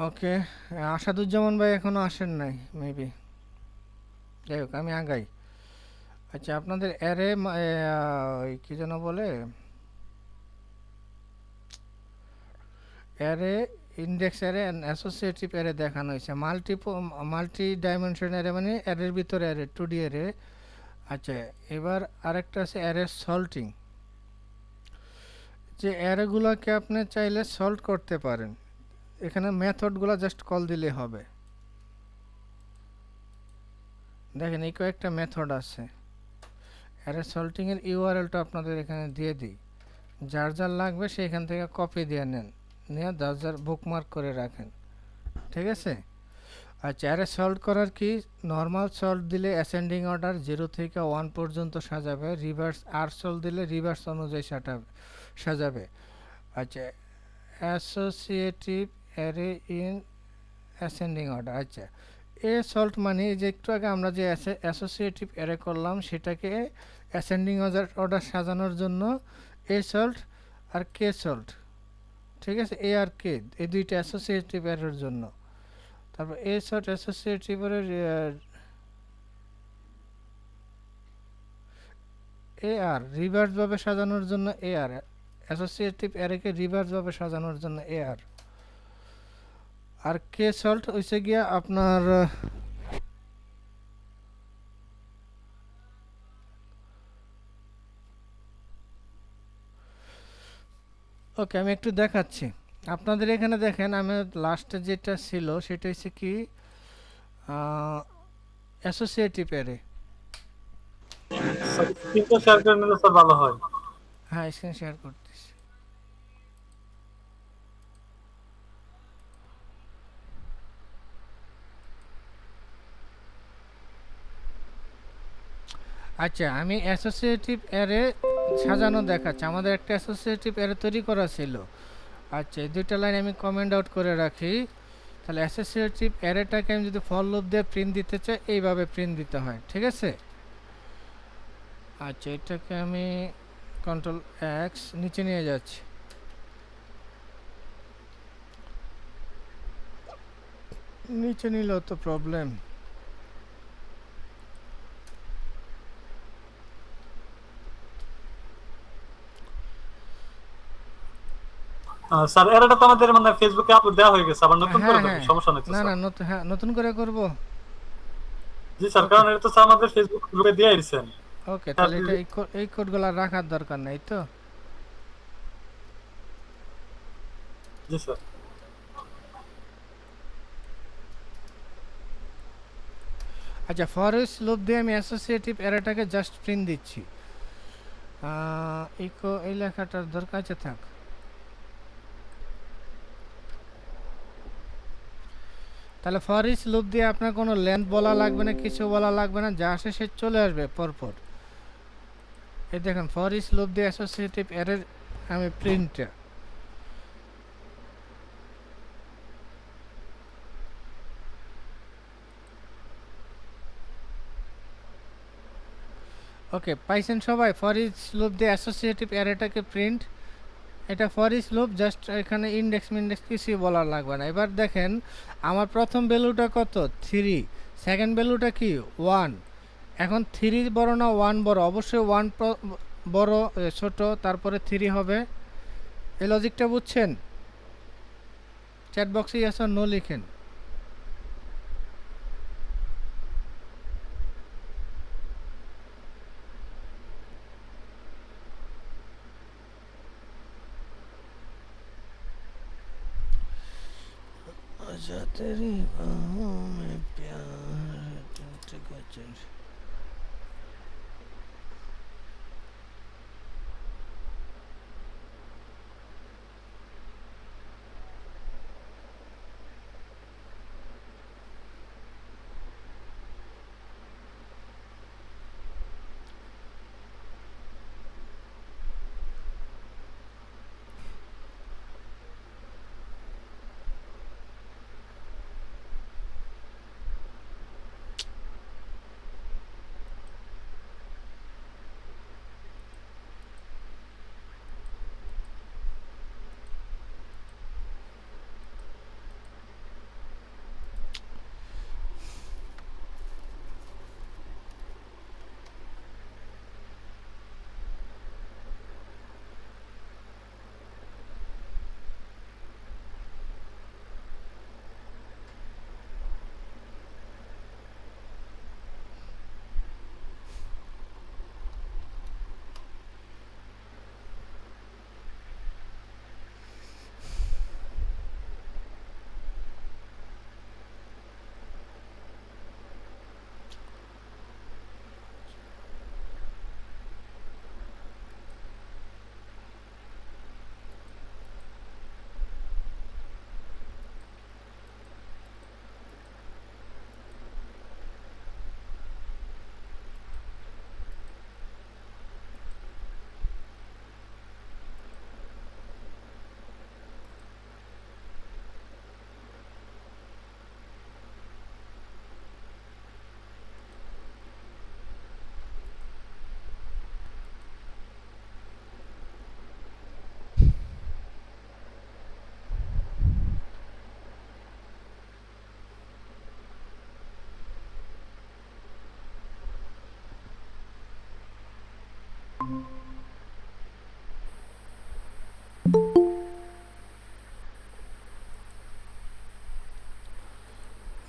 ওকে, আসাদুজ্জামান ভাই এখনো আসেন নাই মেবি। যাই হোক, আমি আগাই। আচ্ছা, আপনাদের অ্যারে ওই কি যেন বলে, array, index array and associative array দেখানো হয়েছে। মাল্টি ডাইমেনশন অ্যারে মানে অ্যারের ভিতরে অ্যারে, 2D অ্যারে। আচ্ছা, এবার আরেকটা আছে অ্যারে সল্টিং, যে অ্যারেগুলোকে আপনি চাইলে সল্ট করতে পারেন। এখানে মেথডগুলো জাস্ট কল দিলে হবে। দেখেন, এই কয়েকটা মেথড আছে। অ্যারে সল্টিংয়ের ইউআরএলটা আপনাদের এখানে দিয়ে দিই। যার যার লাগবে সেইখান থেকে কপি দিয়ে নেন, নিয়ে যার যার বুকমার্ক করে রাখেন। ঠিক আছে। আচ্ছা, অ্যারে সল্ট করার কি, নর্মাল সল্ট দিলে অ্যাসেন্ডিং অর্ডার 0 থেকে 1 পর্যন্ত সাজাবে। রিভার্স আর সল্ট দিলে রিভার্স অনুযায়ী সাজাবে। আচ্ছা, associative array in ascending order. আচ্ছা, এ সল্ট মানে যে একটু আগে আমরা যে অ্যাসোসিয়েটিভ অ্যারে করলাম সেটাকে অ্যাসেন্ডিং অর্ডার সাজানোর জন্য এ সল্ট আর কে সল্ট। ঠিক আছে, এ আর কে এই দুইটা অ্যাসোসিয়েটিভ অ্যারের জন্য। তারপর এ সল্ট অ্যাসোসিয়েটিভ এর এ আর রিভার্স ভাবে সাজানোর জন্য এ আর, অ্যাসোসিয়েটিভ অ্যারেকে রিভার্স ভাবে সাজানোর জন্য এ আর কে সল্ট হইছে গিয়া আপনার ওকে, আমি একটু দেখাচ্ছি আপনাদের। এখানে দেখেন, আমি লাস্টে যেটা ছিল সেটা হচ্ছে কি অ্যাসোসিয়েটিভ অ্যারে। স্যার স্ক্রিনটা শেয়ার করে নিলে স্যার ভালো হয়। হ্যাঁ, স্ক্রিন শেয়ার করতেছি। আচ্ছা, আমি অ্যাসোসিয়েটিভ অ্যারে সাজানো দেখাচ্ছি। আমাদের একটা অ্যাসোসিয়েটিভ অ্যারে তৈরি করা ছিল। আচ্ছা, এই দুইটা লাইন আমি কমেন্ট আউট করে রাখি। তাহলে অ্যাসোসিয়েটিভ অ্যারেটাকে আমি যদি ফর লুপ দিয়ে প্রিন্ট দিতে চাই, এইভাবে প্রিন্ট দিতে হয়। ঠিক আছে। আচ্ছা, এটাকে আমি কন্ট্রোল এক্স নিচে নিয়ে যাচ্ছি। নিচে নিলেও তো প্রবলেম। স্যার এরাটা তো আমাদের মানে ফেসবুকে আপলোড দেওয়া হয়ে গেছে, আবার নতুন করে হ্যাঁ, দেবো, হ্যাঁ। সমস্যা নেই তো না, স্যার? না, নতুন, হ্যাঁ, নতুন করে করব। জি স্যার, ওকে, কারণ এটা তো স্যার আমাদের ফেসবুক গ্রুপে দিয়ে দিচ্ছেন। ওকে, তাহলে এটা এই কোডগুলো রাখার দরকার নেই তো। জি স্যার। আচ্ছা, ফর ইচ লুপ দিয়ে আমি অ্যাসোসিয়েটিভ অ্যারেটাকে জাস্ট প্রিন্ট দিচ্ছি। ইকো এই লেখাটার দরকার আছে, থাক। তাহলে ফর ইচ লুপ দিয়ে আপনার কোনো লেন্থ বলা লাগবে না, কিছু বলা লাগবে না, যা আসে সে চলে আসবে পরপর। এই দেখেন, ফর ইচ লুপ দিয়ে অ্যাসোসিয়েটিভ অ্যারের আমি প্রিন্টটা। ওকে, পাইছেন সবাই? ফর ইচ লুপ দিয়ে অ্যাসোসিয়েটিভ অ্যারেটাকে প্রিন্ট। এটা ফর ইচ লুপ, জাস্ট এখানে ইন্ডেক্স মিন্ডেক্স কিছুই বলার লাগবে না। এবার দেখেন, আমার প্রথম ভ্যালুটা কত, 3। সেকেন্ড ভ্যালুটা কি, 1। এখন 3 বড় না 1 বড়? অবশ্যই 1 বড়, ছোট, তারপরে 3 হবে। এই লজিকটা বুঝছেন? চ্যাট বক্সে ইয়েস অর নো লিখেন। आजा तेरी बाहों में प्यार टूट गया।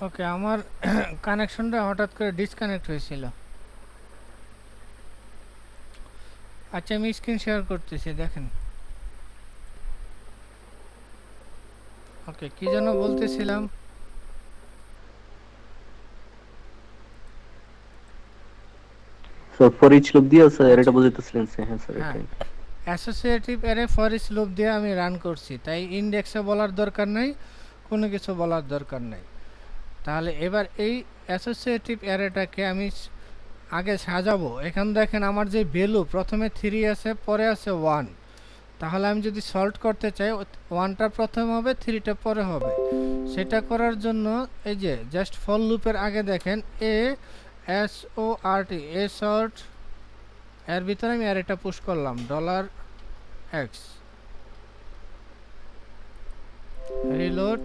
ওকে, আমার কানেকশনটা হঠাৎ করে ডিসকানেক্ট হয়েছিল। আচ্ছা, আমি স্ক্রিন শেয়ার করতেছি, দেখেন। ওকে, কি যেন বলতেছিলাম? স্যার ফর ইচ লুপ দিয়ে স্যার এটা আচ্ছা, বুঝাইতেছিলেন স্যার। হ্যাঁ স্যার হ্যাঁ, এটাই। Associative array for each loop দিয়ে আমি রান করছি, তাই ইন্ডেক্সে বলার দরকার নাই, কোনো কিছু বলার দরকার নাই। তাহলে এবার এই অ্যাসোসিয়েটিভ অ্যারেটাকে আমি আগে সাজাবো। এখানে দেখেন আমার যে ভ্যালু প্রথমে 3 আছে, পরে আছে 1। তাহলে আমি যদি সল্ট করতে চাই, 1টা প্রথমে হবে, 3টা পরে হবে। সেটা করার জন্য এই যে জাস্ট ফর লুপের আগে দেখেন SORT, এ সল্ট, এর ভিতরে আমি অ্যারেটা পুশ করলাম $x, রিলোড।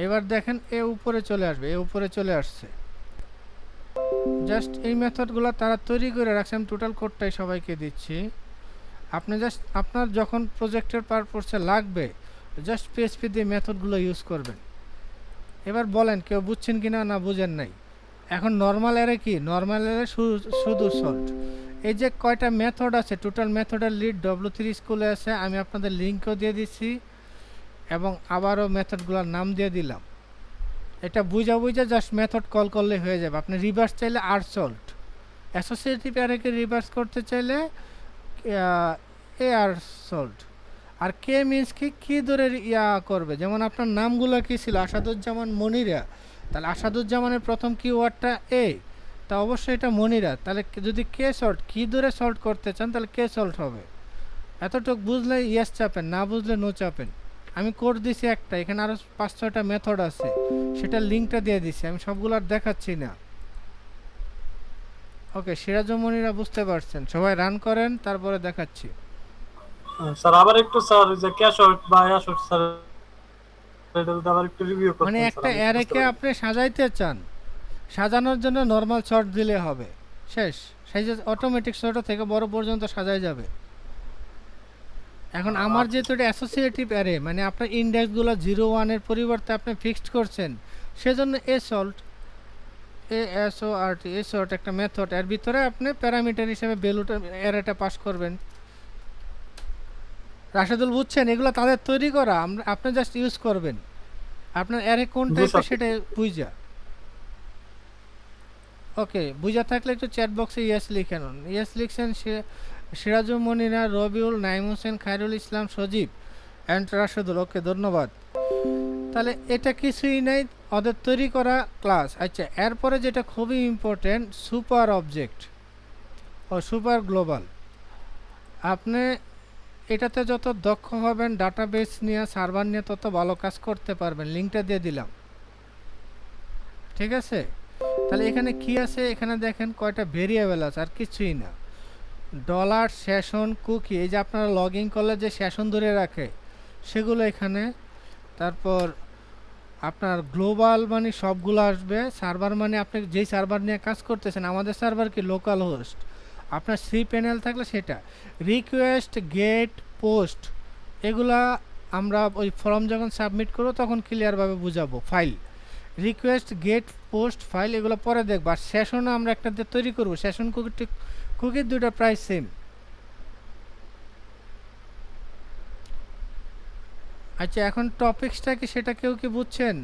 এবার দেখেন এ উপরে চলে আসবে, এ উপরে চলে আসছে। জাস্ট এই মেথডগুলো তারা তৈরি করে রাখছে, আমি টোটাল কোডটাই সবাইকে দিচ্ছি। আপনি জাস্ট আপনার যখন প্রজেক্টের পারপোসে লাগবে জাস্ট পিএইচপি দিয়ে মেথডগুলো ইউজ করবেন। এবার বলেন কেউ বুঝছেন কি না, না বুঝেন নাই? এখন নর্মাল অ্যারে কি? নর্মাল অ্যারে শুধু সল্ট। এই যে কয়টা মেথড আছে, টোটাল মেথডের লিড W3 স্কুলে আছে, আমি আপনাদের লিঙ্কও দিয়ে দিচ্ছি এবং আবারও মেথডগুলোর নাম দিয়ে দিলাম। এটা বুঝা জাস্ট মেথড কল করলে হয়ে যাবে। আপনি রিভার্স চাইলে আর সল্ট, অ্যাসোসিয়েটিভ অ্যারেকে রিভার্স করতে চাইলে এ আর সল্ট। আর কে মিন্স কি ধরে করবে, যেমন আপনার নামগুলো কি ছিল, আসাদুজ্জামান মনিরা, তাহলে আসাদুজ্জামানের প্রথম কিওয়ার্ডটা এ, তা অবশ্যই এটা মনিরা। তাহলে যদি কে সল্ট কি ধরে সল্ট করতে চান তাহলে কে সল্ট হবে। এতটুকু বুঝলে ইয়েস চাপেন, না বুঝলে নো চাপেন। আমি কোড দিছি একটা, এখানে আরও 5-6টা মেথড আছে, সেটার লিঙ্কটা দিয়ে দিছি, আমি সবগুলো আর দেখাচ্ছি না। ওকে, সিরাজমণিরা বুঝতে পারছেন? সবাই রান করেন, তারপরে দেখাচ্ছি। স্যার আবার একটু স্যার যে ক্যাশ আউট বা অ্যাশ আউট স্যার এটা যদি আবার একটু রিভিউ করতেন মানে স্যার, একটা আমি বুঝতে অ্যারেকে পারিনি। আপনি সাজাইতে চান, সাজানোর জন্য নর্মাল শর্ট দিলে হবে, শেষ। সেই যে অটোমেটিক ছোট থেকে বড় পর্যন্ত সাজাই যাবে। এখন আমার যেহেতু এটা অ্যাসোসিয়েটিভ অ্যারে, মানে আপনার ইন্ডেক্সগুলো 0-1-এর পরিবর্তে আপনি ফিক্সড করছেন, সেজন্য এ সল্ট, এ সল্ট একটা মেথড, এর ভিতরে আপনি প্যারামিটার হিসেবে ভ্যালুটা অ্যারেটা পাস করবেন। রাশেদুল বুঝছেন? এগুলো তাদের তৈরি করা, আপনি জাস্ট ইউজ করবেন। আপনার অ্যারে কোন জি টাইপের স্যার। সেটা বুঝা। ওকে, বুঝা থাকলে একটু চ্যাট বক্সে ইয়েস লিখেন। ইয়েস লিখছেন সিরাজুল মনিরা, রবিউল, নাইম হোসেন, খায়রুল ইসলাম, সজীব অ্যান্ড রাশেদুল। ওকে, ধন্যবাদ। তাহলে এটা কিছুই নাই, ওদের তৈরি করা ক্লাস। আচ্ছা, এরপরে যেটা খুবই ইম্পর্টেন্ট, সুপার অবজেক্ট ও সুপার গ্লোবাল। আপনি এটাতে যত দক্ষ হবেন ডাটাবেস নিয়ে, সার্ভার নিয়ে, তত ভালো কাজ করতে পারবেন। লিঙ্কটা দিয়ে দিলাম, ঠিক আছে? তাহলে এখানে কি আছে, এখানে দেখেন কয়টা ভেরিয়েবল আছে, আর কিছুই না। ডলার সেশন কুকি, এই যে আপনারা লগ ইন করলে যে সেশন ধরে রাখে সেগুলো এখানে। তারপর আপনার গ্লোবাল মানে সবগুলো আসবে, সার্ভার মানে আপনি যেই সার্ভার নিয়ে কাজ করতেছেন, আমাদের সার্ভার কি লোকাল হোস্ট, আপনার সি প্যানেল থাকলে সেটা। রিকোয়েস্ট, গেট, পোস্ট, এগুলা আমরা ওই ফর্ম যখন সাবমিট করবো তখন ক্লিয়ারভাবে বুঝাবো। File, request, get, post, file, এগুলো পরে দেখবো। আর সেশনও আমরা একটা তৈরি করবো, সেশন কুকির দুটো প্রায় সেম। আচ্ছা, এখন টপিক্সটা কি সেটা কেউ কি বুঝছেন?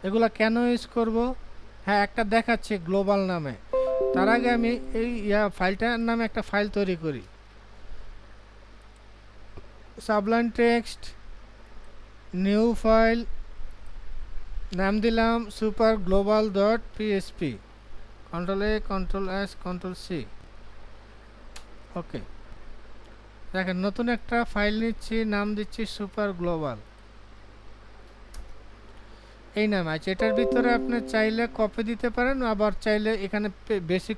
এগুলা কেন ইউজ করব? হ্যাঁ, একটা দেখাচ্ছি গ্লোবাল নামে। তার আগে আমি এই ফাইলটার নামে একটা ফাইল তৈরি করি। সাবলাইন টেক্সট, নিউ ফাইল, নাম দিলাম সুপার গ্লোবাল ডট পিএসপি, কন্ট্রোল-A, কন্ট্রোল-S, কন্ট্রোল-C। ওকে, দেখেন নতুন একটা ফাইল নিচ্ছি, নাম দিচ্ছি সুপার গ্লোবাল, এই নাম আছে। এটার ভিতরে আপনি চাইলে কপি দিতে পারেন, আবার চাইলে এখানে বেসিক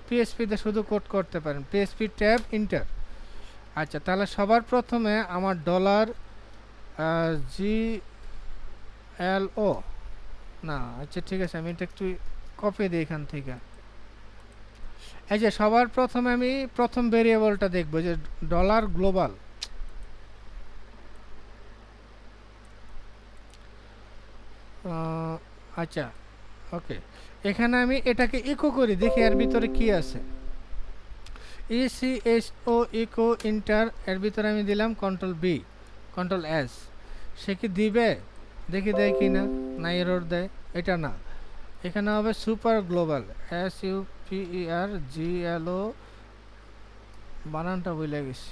পিএসপিতে শুধু কোড করতে পারেন। PSP tab inter. আচ্ছা, তাহলে সবার প্রথমে আমার $GLO না, আচ্ছা ঠিক আছে, আমি এটা একটু কপি দিই এখান থেকে। এই যে সবার প্রথমে আমি প্রথম ভেরিয়েবলটা দেখব যে ডলার গ্লোবাল। আচ্ছা, ওকে, এখানে আমি এটাকে ইকো করি, দেখি এর ভিতরে কি আছে। ইসিএসও ইকো ইন্টার, এর ভিতরে আমি দিলাম কন্ট্রোল বি, কন্ট্রোল এস। সে কি দিবে, দেখি দেয় কি না, না এরর দেয়, এটা না। এখানে হবে সুপার গ্লোবাল, SUPERGLO, বানানটা ভুলে গেছি।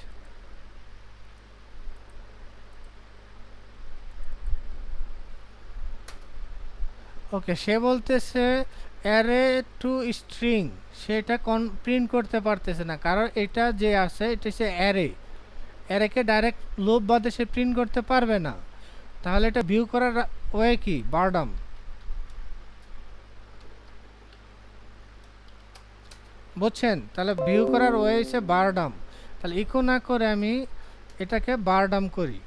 ওকে, সে বলতেছে অ্যারে টু স্ট্রিং, সেটা প্রিন্ট করতে পারতেছে না, কারণ এটা যে আছে এটা হচ্ছে অ্যারে, অ্যারেকে ডাইরেক্ট লুপ বাদে সে প্রিন্ট করতে পারবে না। তাহলে এটা ভিউ করার ওয়ে কি, বারডাম। বুঝছেন, তাহলে ভিউ করার ওয়ে হচ্ছে বারডাম। তাহলে ইকো না করে আমি এটাকে বারডাম করি,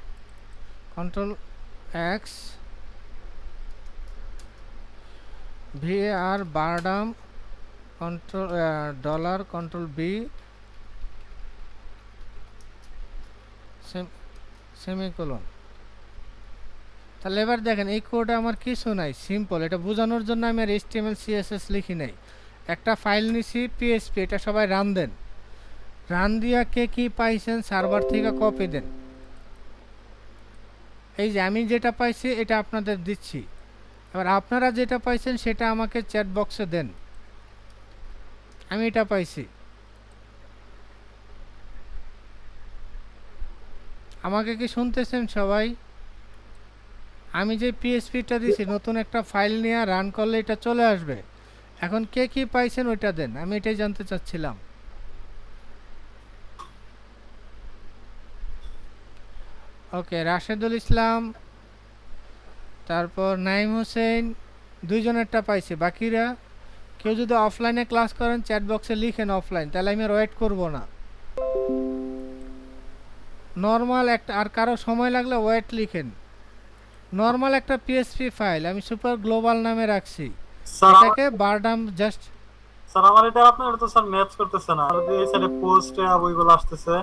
control X, VAR var dump, control dollar control B, semicolon. তাহলে এবার দেখেন এই কোডে আমার কিছু নাই, সিম্পল। এটা বোঝানোর জন্য আমি আর HTML CSS লিখি নাই, একটা ফাইল নিছি PHP, এটা সবাই রান দেন, রান দিয়া কে কি পাইছেন সার্ভার থেকে কপি দেন। এই যে আমি যেটা পাইছি এটা আপনাদের দিচ্ছি, এবার আপনারা যেটা পাইছেন সেটা আমাকে চ্যাট বক্সে দেন। আমি এটা পাইছি, আমাকে কি শুনতেছেন সবাই? আমি যে PHPটা দিছি, নতুন একটা ফাইল নিয়ে রান করলে এটা চলে আসবে। এখন কে কি পাইছেন ওইটা দেন, আমি এটাই জানতে চাচ্ছিলাম। ওকে, রাশেদুল ইসলাম, তারপর নাইম হোসেন, দুইজনেরটা পাইছি। বাকিরা কেউ যদি অফলাইনে ক্লাস করেন চ্যাট বক্সে লিখেন অফলাইন, তাহলে আমি আর ওয়েট করবো না। নর্মাল একটা, আর কারো সময় লাগলে ওয়েট লিখেন। নর্মাল একটা PHP ফাইল আমি সুপার গ্লোবাল নামে রাখছি, স্যার এটাকে বারডাম জাস্ট। স্যার আমার এটা আপনার তো স্যার ম্যাচ করতেছে না, আর এই সাইডে পোস্ট বইগুলো আসতেছে,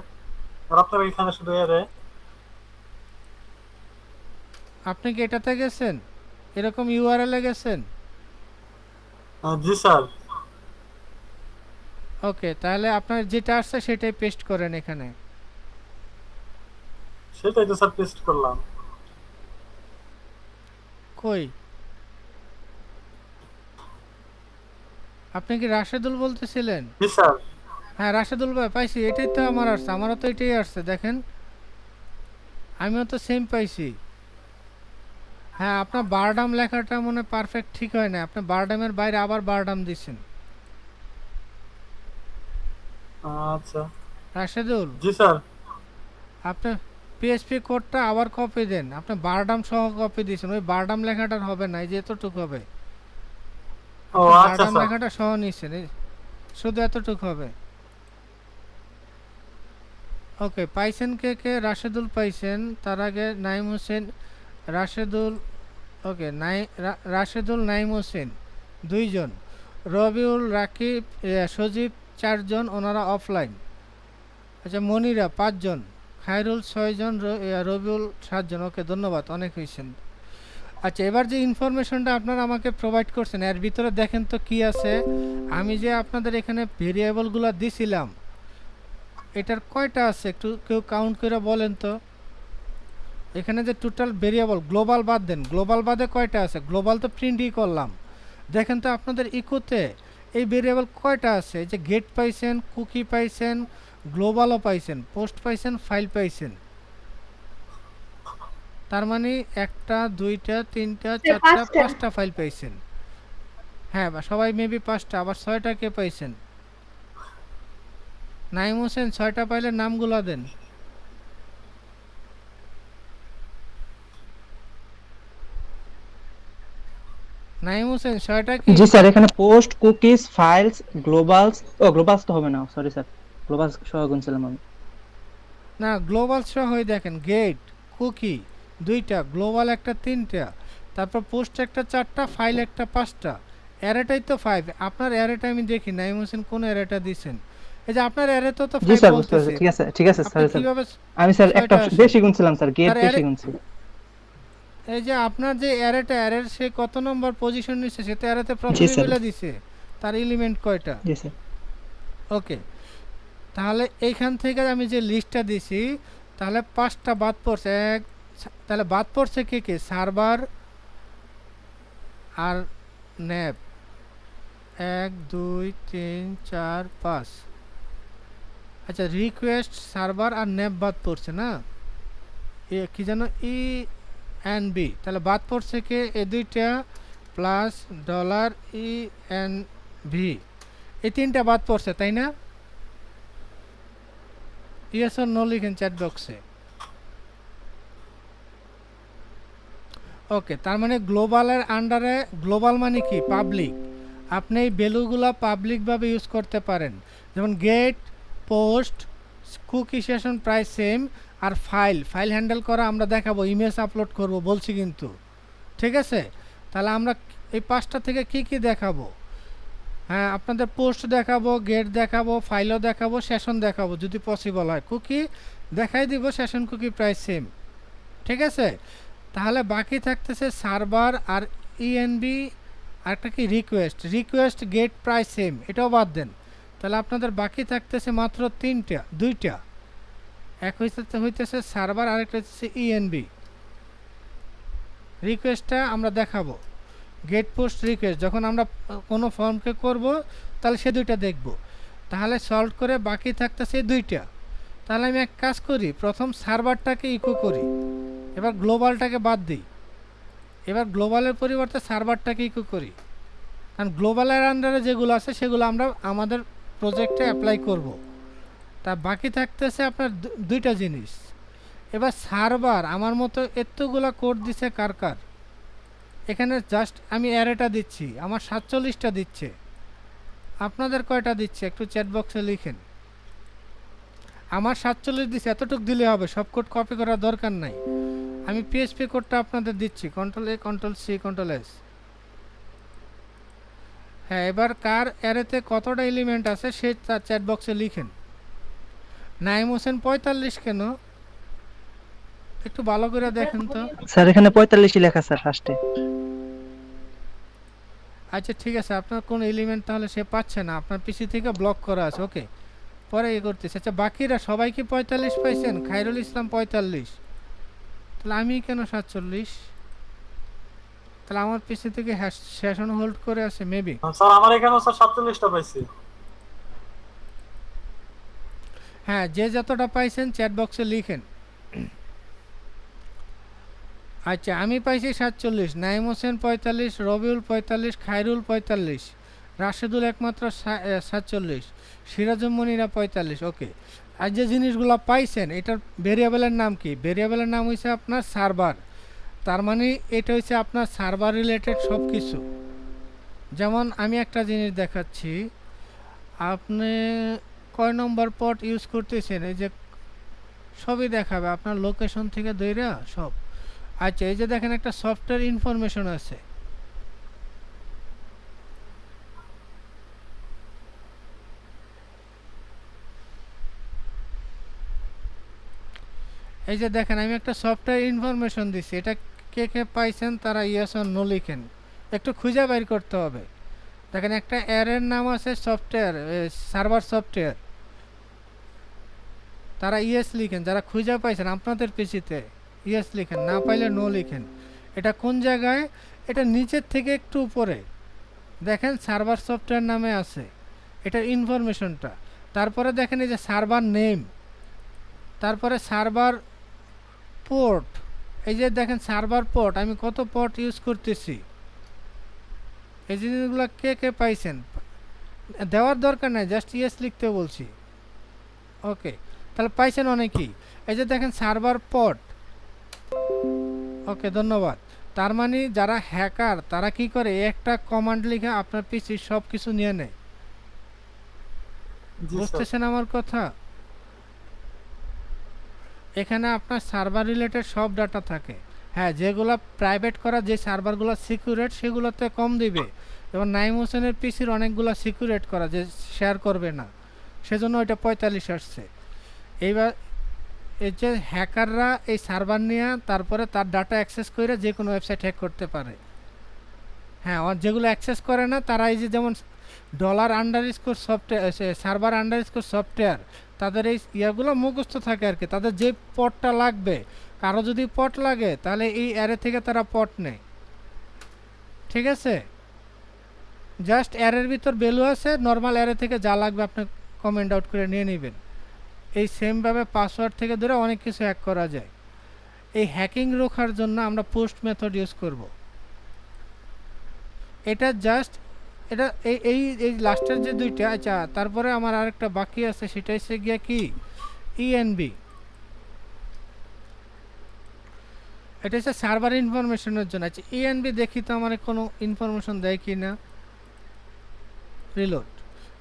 আর আপনার এখানে শুধু এরে। আপনি কি এটাতে গেছেন, এরকম URL এ গেছেন? জি স্যার। ওকে, তাহলে আপনার যেটা আসছে সেটাই পেস্ট করেন এখানে। সেটাই তো স্যার পেস্ট করলাম। কই, আপনি কি রাশেদুল বলতেছিলেন? জি স্যার। হ্যাঁ রাশেদুল ভাই, পাইছি, এটাই তো আমার আসছে, আমারও তো এটাই আসছে, দেখেন আমিও তো সেম পাইছি। হ্যাঁ, আপনার বারডাম লেখাটা মনে পারফেক্ট ঠিক হয় না, আপনি বারডামের বাইরে আবার বারডাম দিছেন। আচ্ছা রাশেদুল, জি স্যার। আপনি PHP কোডটা আবার কপি দেন, আপনি বারডাম সহ কপি দিয়েছেন, ওই বারডাম লেখাটার হবে না, এই যে এতটুকু হবে। ও আপনি আচ্ছা বারডাম স্যার। লেখাটা সহ নিয়েছেন, শুধু এতটুকু হবে। ওকে, পাইছেন কে কে? রাশেদুল পাইছেন, তার আগে নাইম হোসেন, রাশেদুল, ওকে, রাশেদুল, নাইম হোসেন দুইজন, রবিউল, রাকিব, সজীব চারজন, ওনারা অফলাইন। আচ্ছা, মনিরা পাঁচজন, খায়রুল ছয়জন, রবিউল সাতজন। ওকে, ধন্যবাদ, অনেক হয়েছেন। আচ্ছা, এবার যে ইনফরমেশনটা আপনারা আমাকে প্রোভাইড করছেন এর ভিতরে দেখেন তো কি আছে। আমি যে আপনাদের এখানে ভেরিয়েবলগুলো দিছিলাম এটার কয়টা আছে একটু কেউ কাউন্ট করে বলেন তো। এখানে যে টোটাল ভেরিয়েবল, গ্লোবাল বাদ দেন, গ্লোবাল বাদে কয়টা আছে? গ্লোবাল তো প্রিন্টই করলাম, দেখেন তো আপনাদের ইকোতে এই ভেরিয়েবল কয়টা আছে। এই যে গেট পাইছেন, কুকি পাইছেন, গ্লোবালও পাইছেন, পোস্ট পাইছেন, ফাইল পাইছেন। তার মানে একটা, দুইটা, তিনটা, চারটা, পাঁচটা ফাইল পাইছেন। হ্যাঁ, সবাই মেবি পাঁচটা, আবার ছয়টা কে পাইছেন? নাইম হোসেন, ছয়টা পাইলে নামগুলো দেন। নাইম হোসেন, ছয়টা কি? জি স্যার, এখানে পোস্ট, কুকিজ, ফাইলস, গ্লোবালস, ও গ্লোবালস তো হবে না, সরি স্যার, গ্লোবালস সহ গুনছিলাম আমি। না, গ্লোবাল সহই দেখেন, গেট, কুকি দুইটা, গ্লোবাল একটা, তিনটা, তারপর পোস্ট একটা, চারটা, ফাইল একটা, পাঁচটা। অ্যারেটাই তো 5, আপনার অ্যারেটা আমি দেখি নাইম হোসেন কোন অ্যারেটা দিছেন। এই যে আপনার অ্যারে তো জি 5 স্যার, বুঝতে পারছি। বলতেছে, ঠিক আছে আপনি সরি স্যার। কিভাবে আমি স্যার একটা 6টা আসে? বেশি গুনছিলাম স্যার, গেট তার বেশি অ্যারে, গুনছি। এই যে আপনার যে অ্যারেটা, অ্যারের সে কত নম্বর পজিশন নিচ্ছে সে তো অ্যারেতে জি প্রথমেই স্যার। বলে দিছে তার এলিমেন্ট কয়টা। জি স্যার। ওকে, তাহলে এইখান থেকে আমি যে লিস্টটা দিছি তাহলে 5টা বাদ পড়ছে। তাহলে বাদ পড়ছে কে কে? সার্ভার আর ন্যাপ। 1 2 3 4 5। আচ্ছা, রিকোয়েস্ট, সার্ভার আর ন্যাপ বাদ পড়ছে না, এ কি যেন ই এন বি, তাহলে বাদ পড়ছে কে? এ দুইটা plus dollar E N V, এই 3টা বাদ পড়ছে তাই না? ইয়েস অর নো লিখেন চ্যাট বক্সে। ওকে, তার মানে গ্লোবালের আন্ডারে, গ্লোবাল মানে কি? পাবলিক। আপনি এই ভ্যালুগুলো পাবলিকভাবে ইউজ করতে পারেন, যেমন গেট, পোস্ট, কুকি সেশন প্রায় সেম। আর ফাইল হ্যান্ডেল করা আমরা দেখাবো, ইমেজ আপলোড করব বলছি কিন্তু, ঠিক আছে? তাহলে আমরা এই 5টা থেকে কি কি দেখাবো? হ্যাঁ, আপনাদের পোস্ট দেখাবো, গেট দেখাবো, ফাইলও দেখাবো, সেশন দেখাবো যদি পসিবল হয়। কুকি দেখাই দিব, সেশন কুকি প্রায় সেম, ঠিক আছে? তাহলে বাকি থাকতেছে সার্ভার আর ইএনবি, আর একটা কি রিকোয়েস্ট গেট প্রায় সেম, এটাও বাদ দেন। তাহলে আপনাদের বাকি থাকতেছে মাত্র দুইটা। এক হইতেছে সার্ভার, আরেকটা হচ্ছে ইএনবি। রিকোয়েস্টটা আমরা দেখাবো, গেট পোস্ট রিকোয়েস্ট যখন আমরা কোনো ফর্মকে করব তাহলে সে দুইটা দেখব। তাহলে সলভ করে বাকি থাকতেছে দুইটা। তাহলে আমি এক কাজ করি, প্রথম সার্ভারটাকে ইকো করি, এবার গ্লোবালটাকে বাদ দিই, এবার গ্লোবালের পরিবর্তে সার্ভারটাকে ইকো করি, কারণ গ্লোবালের আন্ডারে যেগুলো আছে সেগুলো আমরা আমাদের প্রজেক্টে অ্যাপ্লাই করব। তা বাকি থাকতেছে আপনার দুইটা জিনিস। এবার সার্ভার আমার মতো এতগুলো কোড দিছে কার? এখানে জাস্ট আমি অ্যারেটা দিচ্ছি, আমার 47টা দিচ্ছে, আপনাদের কয়টা দিচ্ছে একটু চ্যাট বক্সে লিখেন। আমার 47 দিচ্ছে, এতটুকু দিলে হবে, সব কোড কপি করার দরকার নাই। আমি পিএইচপি কোডটা আপনাদের দিচ্ছি, control A, control C, control S. হ্যাঁ, এবার কার অ্যারেতে কতটা এলিমেন্ট আছে সে তার চ্যাট বক্সে লিখেন। নাইম হোসেন 45 কেন? একটু ভালো করে দেখেন তো। স্যার এখানে 45ই লেখা স্যার ফার্স্টে। আচ্ছা ঠিক আছে, আপনার কোন এলিমেন্ট তাহলে সে পাচ্ছে না, আপনার পিসি থেকে ব্লক করা আছে। ওকে, পরে করতেছে। আচ্ছা, বাকিরা সবাই কি 45 পাইছেন? খায়রুল ইসলাম 45, তাহলে আমি কেন 47? তাহলে আমার পিসি থেকে সেশন হোল্ড করে আছে মেবি। স্যার আমার এখানেও স্যার 47টা পাইছি। হ্যাঁ, যে যতটা পাইছেন চ্যাট বক্সে লিখেন। আচ্ছা, আমি পাইছি 47, নাইম হোসেন 45, রবিউল 45, খায়রুল 45, রাশেদুল একমাত্র 47, সিরাজুম্মনিরা 45। ওকে, আর যে জিনিসগুলো পাইছেন এটার ভেরিয়েবলের নাম কি? ভেরিয়েবলের নাম হয়েছে আপনার সার্ভার। তার মানে এটা হচ্ছে আপনার সার্ভার রিলেটেড সব কিছু। যেমন আমি একটা জিনিস দেখাচ্ছি, আপনি কয় নম্বর পট ইউজ করতেছেন, এই যে সবই দেখাবে আপনার লোকেশন থেকে দইরা সব। আচ্ছা, এই যে দেখেন একটা সফটওয়্যার ইনফরমেশন আছে, এই যে দেখেন আমি একটা সফটওয়্যার ইনফরমেশন দিছি, এটা কে কে পাইছেন তারা ইয়েস অর নো লিখেন, একটু খুঁজে বের করতে হবে। দেখেন একটা অ্যারের নাম আছে সফটওয়্যার, সার্ভার সফটওয়্যার, তারা ইয়েস লিখেন, যারা খুঁজে পাইছেন আপনাদের পিসিতে ইয়েস লিখেন, না পাইলে নো লিখেন। এটা কোন জায়গায়? এটা নিচের থেকে একটু উপরে দেখেন সার্ভার সফটওয়্যার নামে আছে, এটার ইনফরমেশনটা। তারপরে দেখেন এই যে সার্ভার নেম, তারপরে সার্ভার পোর্ট, এই যে দেখেন সার্ভার পোর্ট, আমি কত পোর্ট ইউজ করতেছি, এই জিনিসগুলো কে কে পাইছেন দেওয়ার দরকার নাই, জাস্ট ইয়েস লিখতে বলছি। ওকে, তাহলে পাইছেন অনেকেই। এই যে দেখেন সার্ভার পোর্ট। ওকে, ধন্যবাদ। তার মানে যারা হ্যাকার তারা কি করে, একটা কমান্ড লিখে আপনার পিসি সব কিছু নিয়ে নেয়। বুঝতেছেন আমার কথা? এখানে আপনার সার্ভার রিলেটেড সব ডাটা থাকে। হ্যাঁ, যেগুলো প্রাইভেট করা, যে সার্ভারগুলো সিকিউরেট সেগুলোতে কম দিবে, এবং নাইম হোসেনের পিসির অনেকগুলো সিকিউরেট করা যে শেয়ার করবে না, সেজন্য ওইটা 45 আসছে। এইবার এই যে হ্যাকাররা এই সার্ভার নিয়ে তারপরে তার ডাটা অ্যাক্সেস করে যে কোনো ওয়েবসাইট হ্যাক করতে পারে। হ্যাঁ, আর যেগুলো অ্যাক্সেস করে না তারা এই যে যেমন $_ সফটওয়্যার, সার্ভার আন্ডারস্কোর সফটওয়্যার, তাদের এই ইয়াগুলো মুখস্থ থাকে আর কি। তাদের যে পটটা লাগবে, কারো যদি পট লাগে তাহলে এই অ্যারে থেকে তারা পট নেয়, ঠিক আছে? জাস্ট অ্যারের ভিতর ভ্যালু আছে, নর্মাল অ্যারে থেকে যা লাগবে আপনি কমেন্ট আউট করে নিয়ে নেবেন। এই সেমভাবে পাসওয়ার্ড থেকে ধরে অনেক কিছু হ্যাক করা যায়। এই হ্যাকিং রোখার জন্য আমরা পোস্ট মেথড ইউজ করব। এটা জাস্ট এটা এই এই এই লাস্টের যে দুইটা, আচ্ছা তারপরে আমার আরেকটা বাকি আছে, সেটা হচ্ছে গিয়া কি ইএনবি। এটা হচ্ছে সার্ভার ইনফরমেশনের জন্য। আচ্ছা ইএনবি দেখি তো আমার কোনো ইনফরমেশন দেয় কি না। রিলোড,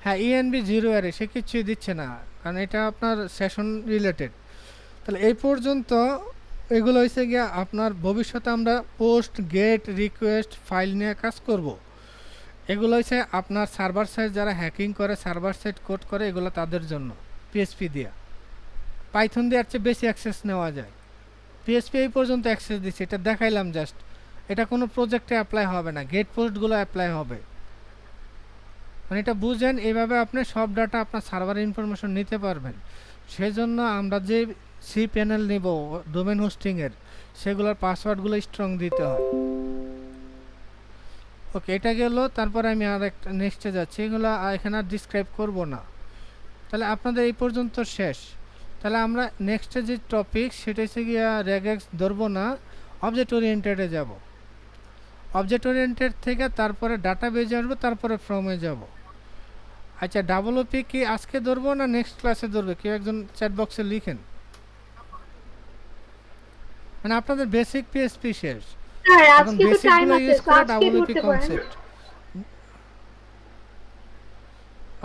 হ্যাঁ ইএনবি 0 অ্যারে, সে কিছুই দিচ্ছে না কারণ এটা আপনার সেশন রিলেটেড। তাহলে এই পর্যন্ত এগুলো হয়েছে গিয়া আপনার ভবিষ্যতে আমরা পোস্ট, গেট, রিকোয়েস্ট, ফাইল নিয়ে কাজ করব। এগুলো হচ্ছে আপনার সার্ভার সাইড যারা হ্যাকিং করে, সার্ভার সাইড কোড করে, এগুলো তাদের জন্য পিএসপি দিয়ে। পাইথন দিয়ে আর চেয়ে বেশি অ্যাক্সেস নেওয়া যায়। পিএসপি এই পর্যন্ত অ্যাক্সেস দিচ্ছে, এটা দেখাইলাম জাস্ট। এটা কোনো প্রজেক্টে অ্যাপ্লাই হবে না, গেট পোস্টগুলো অ্যাপ্লাই হবে। মানে এটা বুঝেন, এইভাবে আপনি সব ডাটা আপনার সার্ভার ইনফরমেশন নিতে পারবেন। সেজন্য আমরা যে সি প্যানেল নিব ডোমেন হোস্টিংয়ের, সেগুলোর পাসওয়ার্ডগুলো স্ট্রং দিতে হয়। ওকে, এটা গেল। তারপরে আমি আর একটা নেক্সটে যাচ্ছি, এগুলো এখানে আর ডিসক্রাইব করব না। তাহলে আপনাদের এই পর্যন্ত শেষ। তাহলে আমরা নেক্সটে যে টপিক সেটা হচ্ছে গিয়া রেগেক্স ধরবো না, অবজেক্ট ওরিয়েন্টেডে যাব। অবজেক্ট ওরিয়েন্টেড থেকে তারপরে ডাটা বেজে আসবো, তারপরে ফ্রমে যাব। আচ্ছা ডাব্লুপি কি আজকে ধরবো না নেক্সট ক্লাসে ধরবে? কেউ একজন চ্যাট বক্সে লিখেন। মানে আপনাদের বেসিক পিএসপি শেষ, স্যার এখন আজকে তো বেসিক টাইম গুলো আছে, ইউজ তো করে আজকে ডাব্লুপি ধরতে পারেন। কনসেপ্ট।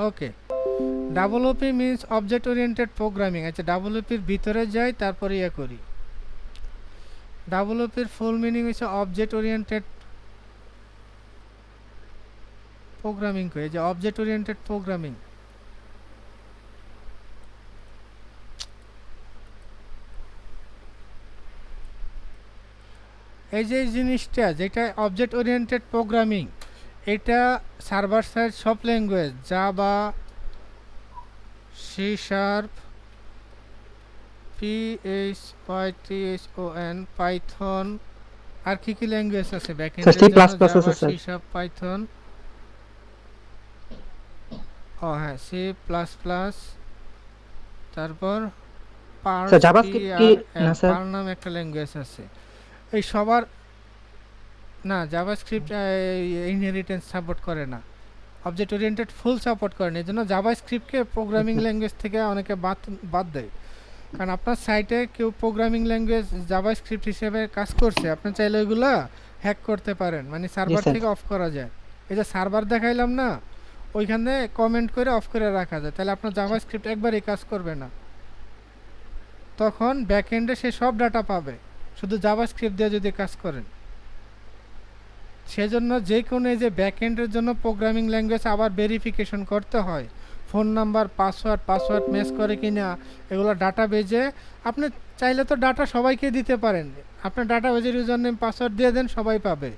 ওকে, ডাব্লুপি মিন্স অবজেক্ট ওরিয়েন্টেড প্রোগ্রামিং। আচ্ছা ডাব্লুপির ভিতরে যাই, তারপরে ইয়ে করি। ডাব্লুপির ফুল মিনিং হচ্ছে অবজেক্ট ওরিয়েন্টেড প্রোগ্রামিং। কই যে অবজেক্ট ওরিয়েন্টেড প্রোগ্রামিং, এই যে জিনিসটা যেটা অবজেক্ট ওরিয়েন্টেড প্রোগ্রামিং, এটা সার্ভার সাইড সব language, Java, C sharp, PHYTHON, Python, আর কি কি ল্যাঙ্গুয়েজ আছে ব্যাকএন্ডের C++ জন্য? আছে Java, sir. C sharp, Python, ও হ্যাঁ C++, তারপর পার্ল, স্যার জাভাস্ক্রিপ্ট কি না স্যার? পার্ল নামে একটা ল্যাঙ্গুয়েজ আছে। এই সবার না, জাভাস্ক্রিপ্ট ইনহেরিটেন্স সাপোর্ট করে না, অবজেক্ট ওরিয়েন্টেড ফুল সাপোর্ট করে না। এই জন্য জাভাস্ক্রিপ্টকে প্রোগ্রামিং ল্যাঙ্গুয়েজ থেকে অনেকে বাদ দেয়। কারণ আপনার সাইটে কেউ প্রোগ্রামিং ল্যাঙ্গুয়েজ জাভাস্ক্রিপ্ট হিসেবে কাজ করছে, আপনি চাইলে ওইগুলো হ্যাক করতে পারেন, মানে সার্ভার স্যার। থেকে অফ করা যায়। এই যে সার্ভার দেখাইলাম না, ওইখানে কমেন্ট করে অফ করে রাখা যায়, তাহলে আপনার জাভাস্ক্রিপ্ট একবারই কাজ করবে না। তখন ব্যাকএন্ডে সে সব ডাটা পাবে, শুধু জাভাস্ক্রিপ্ট দিয়ে যদি কাজ করেন। সেজন্য যে কোনো এই যে ব্যাকএন্ডের জন্য প্রোগ্রামিং ল্যাঙ্গুয়েজ আবার ভেরিফিকেশন করতে হয়, ফোন নাম্বার, পাসওয়ার্ড ম্যাচ করে কিনা, এগুলো ডাটা বেজে। আপনি চাইলে তো ডাটা সবাইকে দিতে পারেন, আপনার ডাটা বেজের ইউজার নেম পাসওয়ার্ড দিয়ে দেন, সবাই পাবে।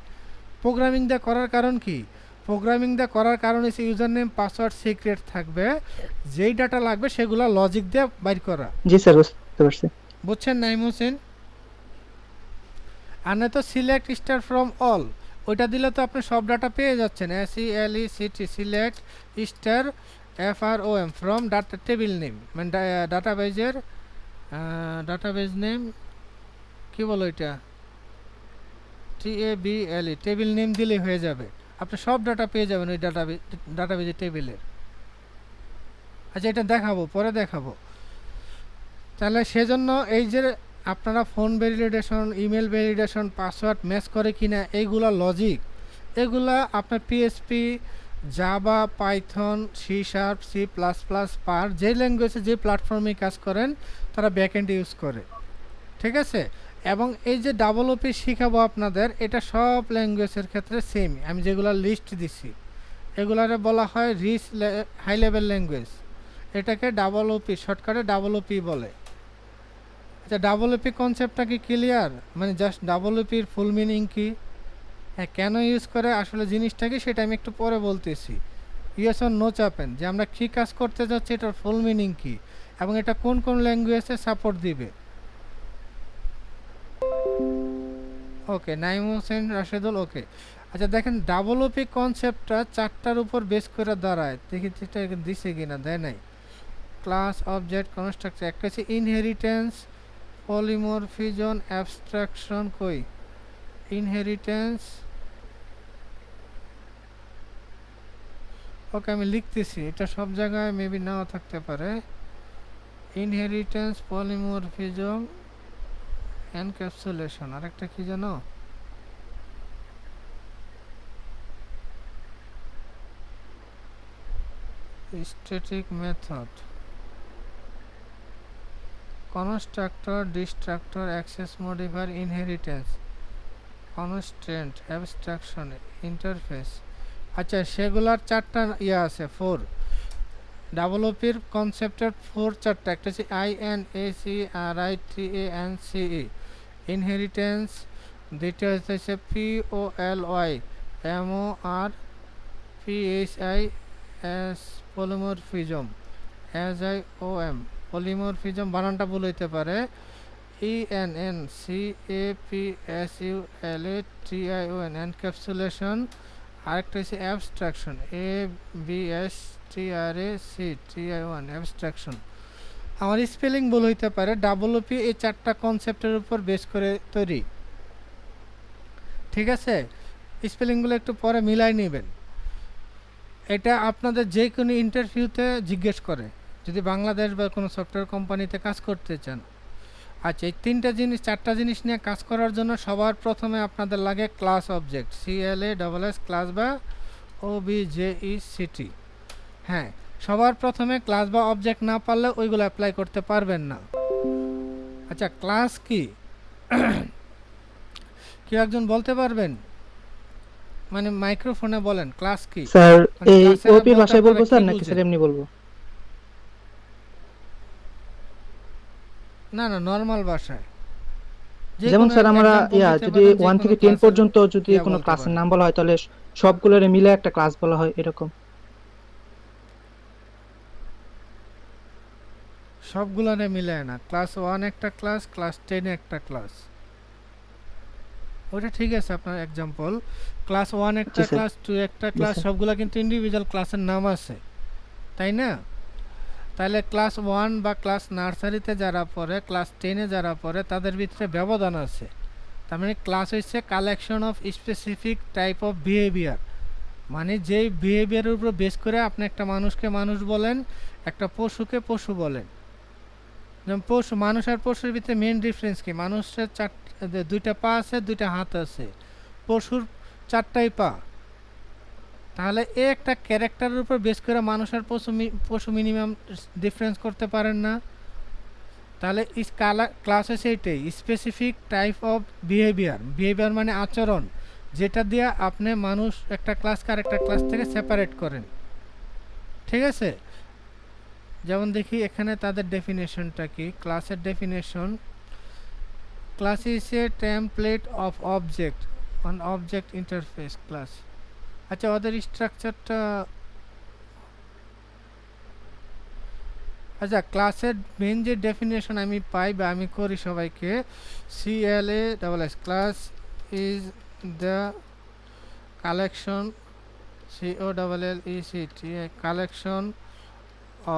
প্রোগ্রামিং দিয়ে করার কারণ কি? প্রোগ্রামিং দিয়ে করার কারণ হচ্ছে ইউজার নেম পাসওয়ার্ড সিক্রেট থাকবে, যেই ডাটা লাগবে সেগুলো লজিক দিয়ে বাইর করা। জি স্যার, বুঝতে পারছি। বুঝছেন নাইম হোসেন? আর না তো সিলেক্ট স্টার ফ্রম অল, ওইটা দিলে তো আপনি সব ডাটা পেয়ে যাচ্ছেন। SELECT, select star FROM from data table name, মানে ডাটাবেজের ডাটাবেজ নেম কি বলো এটা, TABLE, টেবিল নেম দিলেই হয়ে যাবে, আপনি সব ডাটা পেয়ে যাবেন ওই ডাটাবেজের টেবিলের। আচ্ছা এটা দেখাবো, পরে দেখাবো। তাহলে সেজন্য এই যে আপনারা phone validation, email validation, password match করে কিনা, এইগুলা লজিক, এগুলা আপনার PSP, Java, Python, C sharp, C++, পার, যে ল্যাঙ্গুয়েজে যে প্ল্যাটফর্মে কাজ করেন তারা ব্যাকএন্ড ইউজ করে, ঠিক আছে। এবং এই যে ডাবল ওপি শিখাবো আপনাদের, এটা সব ল্যাঙ্গুয়েজের ক্ষেত্রে সেম। আমি যেগুলো লিস্ট দিছি এগুলারে বলা হয় রিচ হাই লেভেল ল্যাঙ্গুয়েজ। এটাকে ডাবল ওপি, শর্টকাটে ডাবল ওপি বলে। আচ্ছা, ডাবল ওপি কনসেপ্টটা কি ক্লিয়ার? মানে জাস্ট ডাবল ওপির ফুল মিনিং কি, হ্যাঁ কেন ইউজ করে, আসলে জিনিসটা কি সেটা আমি একটু পরে বলতেছি। ইয়েস অর নো চাপেন যে আমরা কী কাজ করতে যাচ্ছি, এটার ফুল মিনিং কি, এবং এটা কোন কোন ল্যাঙ্গুয়েজে সাপোর্ট দিবে। ওকে, নাইম হোসেন রাশেদুল, ওকে। আচ্ছা দেখেন, ডাবল ওপি কনসেপ্টটা 4টার উপর বেস করে দাঁড়ায়। দেখি এটা দিছে কিনা, দেয় নাই। Class, object, constructor. একটা হচ্ছে ইনহেরিটেন্স, পলিমরফিজম, অ্যাবস্ট্রাকশন। কই ইনহেরিটেন্স? ওকে আমি লিখতেছি, এটা সব জায়গায় মেবি নাও থাকতে পারে। ইনহেরিটেন্স, পলিমরফিজম, এনক্যাপসুলেশন, আরেকটা কি জানো? Static method, constructor, destructor, access modifier, inheritance, constraint, abstraction, interface. আচ্ছা সেগুলার 4টা ইয়ে আছে, 4। ডাবল ওপির কনসেপ্টের 4টা। একটা হচ্ছে INACRITANCE, ইনহেরিটেন্স। দ্বিতীয় হচ্ছে POLYMORPHIS, পলিমরফিজম, SIOM, পলিমরফিজম বানানটা ভুল হইতে পারে। ENNCAPSULATION, encapsulation. আরেকটা হচ্ছে অ্যাবস্ট্রাকশন, ABSTRACTION, অ্যাবস্ট্রাকশন। আমার স্পেলিং ভুল হইতে পারে। ডাবল ওপি এই 4টা কনসেপ্টের উপর বেস করে তৈরি, ঠিক আছে। স্পেলিংগুলো একটু পরে মিলাই নেবেন। এটা আপনাদের যে কোনো ইন্টারভিউতে জিজ্ঞেস করে, যদি বাংলাদেশ বা কোনো সফটওয়্যার কোম্পানিতে কাজ করতে চান। আচ্ছা, এই 4টা জিনিস নিয়ে কাজ করার জন্য সবার প্রথমে আপনাদের লাগে ক্লাস অবজেক্ট, CLASS ক্লাস বা OBJECT। হ্যাঁ, সবার প্রথমে ক্লাস বা অবজেক্ট না পারলে ওইগুলো অ্যাপ্লাই করতে পারবেন না। আচ্ছা, ক্লাস কি কেউ একজন বলতে পারবেন? মানে মাইক্রোফোনে বলেন ক্লাস কি। স্যার মানে এই ক্লাসের ওপি বলতে ভাষায় বলবো আপনারা স্যার কি নাকি স্যার বুঝেন? এমনি বলবো? না না, নর্মাল ভাষায়। যে যেমন কোনো স্যার আমরা example দিতে যদি পারেন, যে 1 কোনো থেকে 10 ক্লাসের পর্যন্ত যদি ইয়া কোনো বলতে ক্লাসের পারেন। নাম বলা হয় তাহলে সবগুলোরে মিলে একটা ক্লাস বলা হয়, এরকম। সবগুলারে মিলে না, ক্লাস 1 একটা ক্লাস, ক্লাস 10 একটা ক্লাস। ওটা ঠিক আছে আপনার এক্সাম্পল। ক্লাস 1 একটা জি স্যার। ক্লাস, 2 একটা জি ক্লাস, স্যার। সবগুলা কিন্তু ইন্ডিভিজুয়াল ক্লাসের নাম আছে, তাই না? তাহলে ক্লাস 1 বা ক্লাস নার্সারিতে যারা পড়ে, ক্লাস 10-এ যারা পড়ে, তাদের ভিতরে ব্যবধান আছে। তার মানে ক্লাস হচ্ছে collection of specific type of behaviour. মানে যেই বিহেভিয়ারের উপর বেস করে আপনি একটা মানুষকে মানুষ বলেন, একটা পশুকে পশু বলেন। যেমন পশু, মানুষ আর পশুর ভিতরে মেন ডিফারেন্স কি? মানুষের 2টা পা আছে, 2টা হাত আছে, পশুর 4টাই পা। তাহলে এই একটা ক্যারেক্টারের উপর বেস করে মানুষ আর পশু মিনিমাম ডিফারেন্স করতে পারেন না। তাহলে ক্লাস হচ্ছে এইটাই, specific type of behaviour. Behaviour মানে আচরণ, যেটা দিয়ে আপনি মানুষ একটা ক্লাসকে আরেকটা ক্লাস থেকে সেপারেট করেন, ঠিক আছে। যেমন দেখি এখানে তাদের ডেফিনেশনটা কি। ক্লাসের definition, class is a template of object on object interface class. আচ্ছা, ওদের স্ট্রাকচারটা, আচ্ছা ক্লাসের মেন যে ডেফিনেশন আমি পাই বা আমি করি সবাইকে, CLASS, class is the collection, COLLECT, collection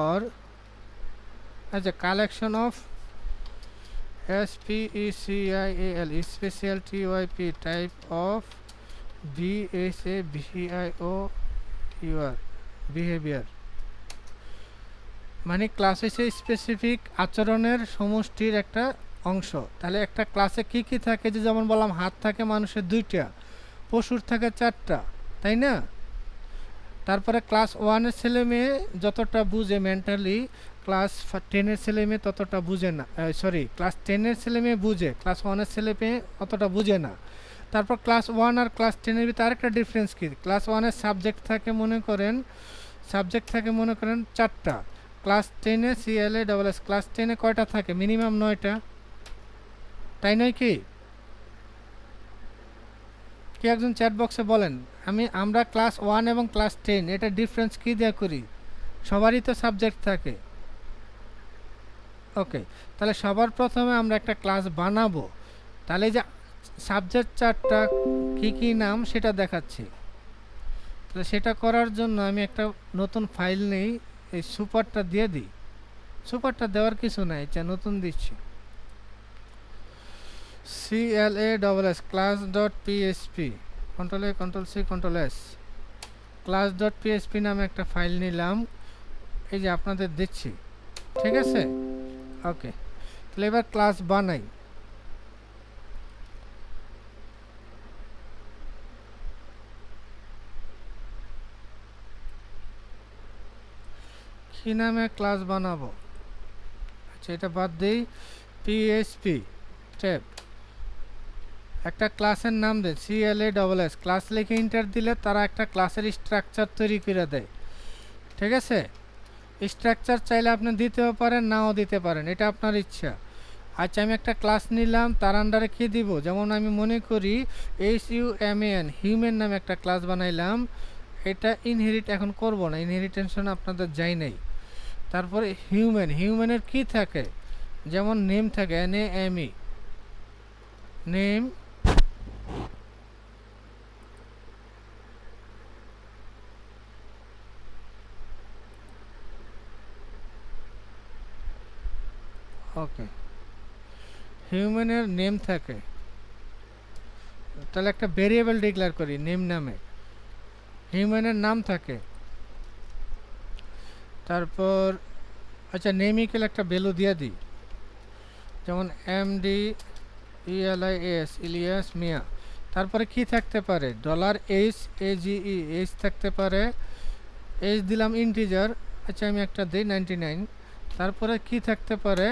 or, আচ্ছা collection of SPECIAL, special TYP, type of BHAVIOUR, behaviour. মানে ক্লাস হচ্ছে স্পেসিফিক আচরণের সমষ্টির একটা অংশ। তাহলে একটা ক্লাসে কি কি থাকে, যে যেমন বললাম হাত থাকে মানুষের 2টা, পশুর থাকে 4টা, তাই না? তারপরে ক্লাস 1-এর ছেলে মেয়ে যতটা বুঝে মেন্টালি, ক্লাস 10-এর ছেলে মেয়ে ততটা বুঝে না, সরি ক্লাস 10-এর ছেলে মেয়ে বুঝে, ক্লাস 1-এর ছেলে মেয়ে অতটা বুঝে না। তারপর ক্লাস 1 আর ক্লাস 10-এর ভিতরে আরেকটা ডিফারেন্স কি, ক্লাস 1-এর সাবজেক্ট থাকে মনে করেন 4টা, ক্লাস 10-এ CLA ক্লাস 10-এ কয়টা থাকে, মিনিমাম 9টা, তাই নয় কি? কি একজন চ্যাট বক্সে বলেন, আমরা ক্লাস 1 এবং ক্লাস 10 এটা ডিফারেন্স কি দিয়ে করি? সবারই তো সাবজেক্ট থাকে। ওকে, তাহলে সবার প্রথমে আমরা একটা ক্লাস বানাবো, তাহলে এই যে সাবজেক্ট 4টা কি কি নাম সেটা দেখাচ্ছি। তাহলে সেটা করার জন্য আমি একটা নতুন ফাইল নেই, এই সুপারটা দিয়ে দিই। সুপারটা দেওয়ার কিছু নাই, এটা নতুন দিচ্ছি। CLASS class.php Ctrl A Ctrl C Ctrl S class.php নামে একটা ফাইল নিলাম, এই যে আপনাদের দিচ্ছি, ঠিক আছে? ওকে, তাহলে এবার ক্লাস বানাই। কি নামে ক্লাস বানাবো? আচ্ছা, এটা বাদ দিই। PHP ট্যাব একটা ক্লাসের নাম দেয় CLASS, ক্লাস লিখে এন্টার দিলে তারা একটা ক্লাসের স্ট্রাকচার তৈরি করে দেয়, ঠিক আছে? স্ট্রাকচার চাইলে আপনি দিতেও পারেন, নাও দিতে পারেন, এটা আপনার ইচ্ছা। আচ্ছা, আমি একটা ক্লাস নিলাম, তার আন্ডারে কী দিব? যেমন আমি মনে করি HUMAN হিউম্যান নামে একটা ক্লাস বানাইলাম, এটা ইনহেরিট এখন করব না, ইনহেরিটেশন আপনাদের যাই নাই। তারপরে হিউম্যানের কি থাকে? যেমন নেম থাকে, NAME নেম, ওকে, হিউম্যানের নেম থাকে, তাহলে একটা ভেরিয়েবল ডিক্লেয়ার করি নেম নামে, হিউম্যানের নাম থাকে। তারপর আচ্ছা, নেম ইকুয়াল একটা ভ্যালু দিয়ে দিই, যেমন MDELIAS ইলিয়াস মিয়া। তারপরে কি থাকতে পারে? $HAGE এইচ থাকতে পারে, এইচ দিলাম ইন্টিজার, আচ্ছা আমি একটা দিই 99। তারপরে কি থাকতে পারে?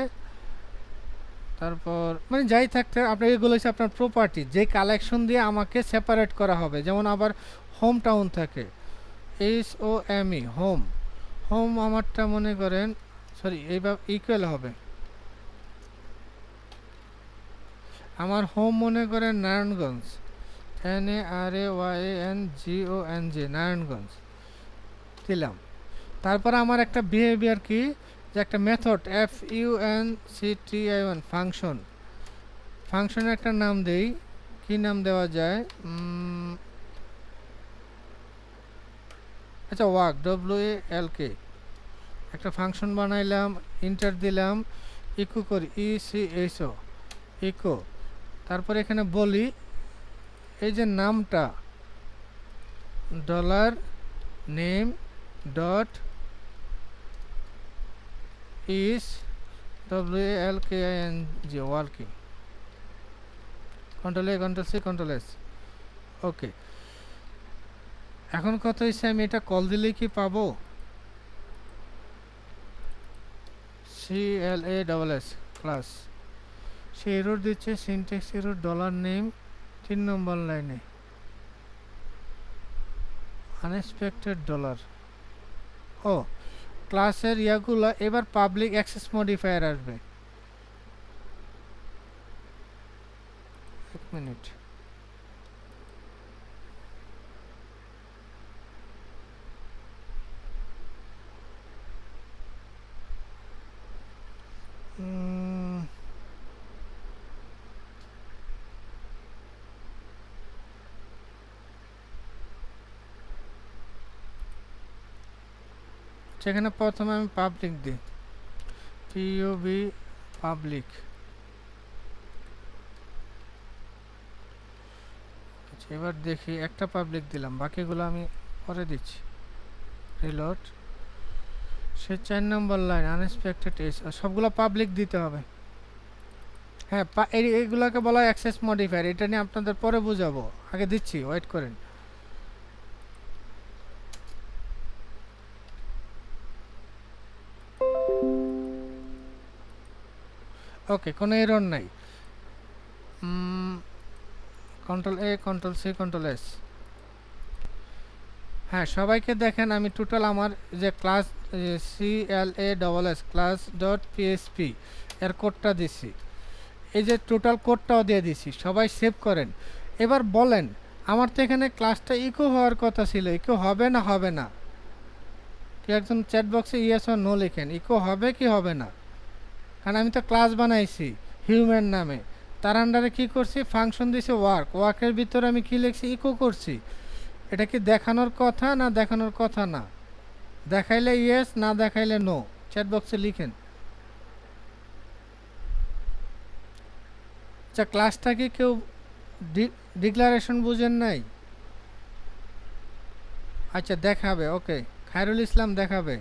তারপর মানে যাই থাকতে, আপনার এগুলো হচ্ছে আপনার প্রপার্টি, যে কালেকশন দিয়ে আমাকে সেপারেট করা হবে। যেমন আবার হোম টাউন থাকে, HOME হোম আমারটা মনে করেন, সরি এইভাবে ইকুয়াল হবে, আমার হোম মনে করেন নারায়ণগঞ্জ, NARAYANGONG নারায়ণগঞ্জ দিলাম। তারপর আমার একটা বিহেভিয়ার কি, যে একটা মেথড FUNCTION ফাংশনের একটা নাম দেই, কি নাম দেওয়া যায়? আচ্ছা, WALK একটা ফাংশন বানাইলাম, ইন্টার দিলাম, ইকো করি ECHO ইকো। তারপর এখানে বলি এই যে নামটা $name dot is WALKING ওয়ালকিং, Ctrl A Ctrl C Ctrl S। ওকে, এখন কত হয়েছে, আমি এটা কল দিলেই কি পাবো? CLASS ক্লাস, সে এরর দিচ্ছে, সিনট্যাক্স এরর, $name 3 নম্বর লাইনে, আনএক্সপেক্টেড $। ও, ক্লাসের ইয়াগুলো এবার পাবলিক অ্যাক্সেস মডিফায়ার আসবে। এক মিনিট, সেখানে প্রথমে আমি পাবলিক দিই, PUB পাবলিক। আচ্ছা, এবার দেখি একটা পাবলিক দিলাম, বাকিগুলো আমি পরে দিচ্ছি। রিলোড, সে 4 নম্বর লাইন আনএক্সপেক্টেড এজ, সবগুলো পাবলিক দিতে হবে। হ্যাঁ, এইগুলোকে বলা হয় অ্যাক্সেস মডিফায়ার, এটা নিয়ে আপনাদের পরে বুঝাবো, আগে দিচ্ছি, ওয়েট করেন। ওকে, কোনো এরর নাই। Control A, control C, control S. হ্যাঁ, সবাইকে দেখেন আমি টোটাল আমার যে class CLASS class dot PSP এর কোডটা দিছি, এই যে টোটাল কোডটাও দিয়ে দিছি, সবাই সেভ করেন। এবার বলেন, আমার তো এখানে ক্লাসটা ইকো হওয়ার কথা ছিল, ইকো হবে না হবে না? কি একজন চ্যাট বক্সে ইয়েস অর নো লিখেন, ইকো হবে কি হবে না? কারণ আমি তো ক্লাস বানাইছি হিউম্যান নামে, তার আন্ডারে কী করছি, ফাংশন দিয়েছি ওয়ার্ক, ওয়ার্কের ভিতরে আমি কি লিখছি, ইকো করছি। এটা কি দেখানোর কথা না দেখানোর কথা না? দেখাইলে ইয়েস, না দেখাইলে নো, চ্যাট বক্সে লিখেন। আচ্ছা, ক্লাসটা কি কেউ ডিক্লারেশন বুঝেন নাই? আচ্ছা, দেখাবে, ওকে। খায়রুল ইসলাম দেখাবে,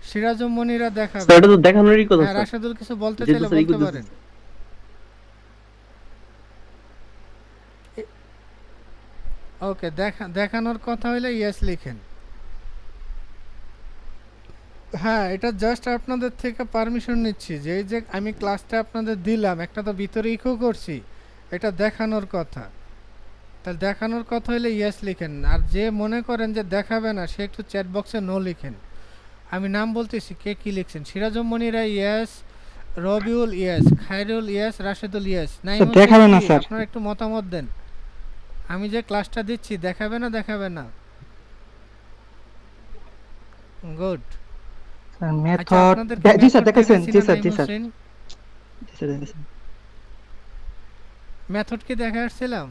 সিরাজুম মনিরা দেখাবে। স্যার এটা তো দেখানোরই কথা হ্যাঁ, স্যার। রাশেদুল কিছু বলতে যেহেতু চাইলে স্যার বলতে ইকো পারেন। ওকে, দেখানোর কথা হইলে ইয়েস লিখেন। হ্যাঁ, এটা জাস্ট আপনাদের থেকে পারমিশন নিচ্ছি যে এই যে আমি ক্লাসটা আপনাদের দিলাম, একটা তো ভিতরে ইকো করছি, এটা দেখানোর কথা। তাহলে দেখানোর কথা হইলে ইয়েস লিখেন, আর যে মনে করেন যে দেখাবে না সে একটু চ্যাট বক্সে নো লিখেন। আমি নাম বলতেছি, কে কি লিখছেন। Sirajum Monira yes, Rabiul yes, Khairul yes, Rashedul yes, Naimul দেখাবে না কি? স্যার। আপনারা একটু মতামত দেন। আমি যে ক্লাসটা দিচ্ছি দেখাবে না দেখাবে না? গুড। স্যার আচ্ছা, মেথড আপনাদেরকে জি স্যার মেথড দেখাইছেন, দেখাইছি জি না স্যার, জি নাইমুল স্যার, হোসেন? জি স্যার দেখাইছেন। মেথড কি দেখাচ্ছিলাম?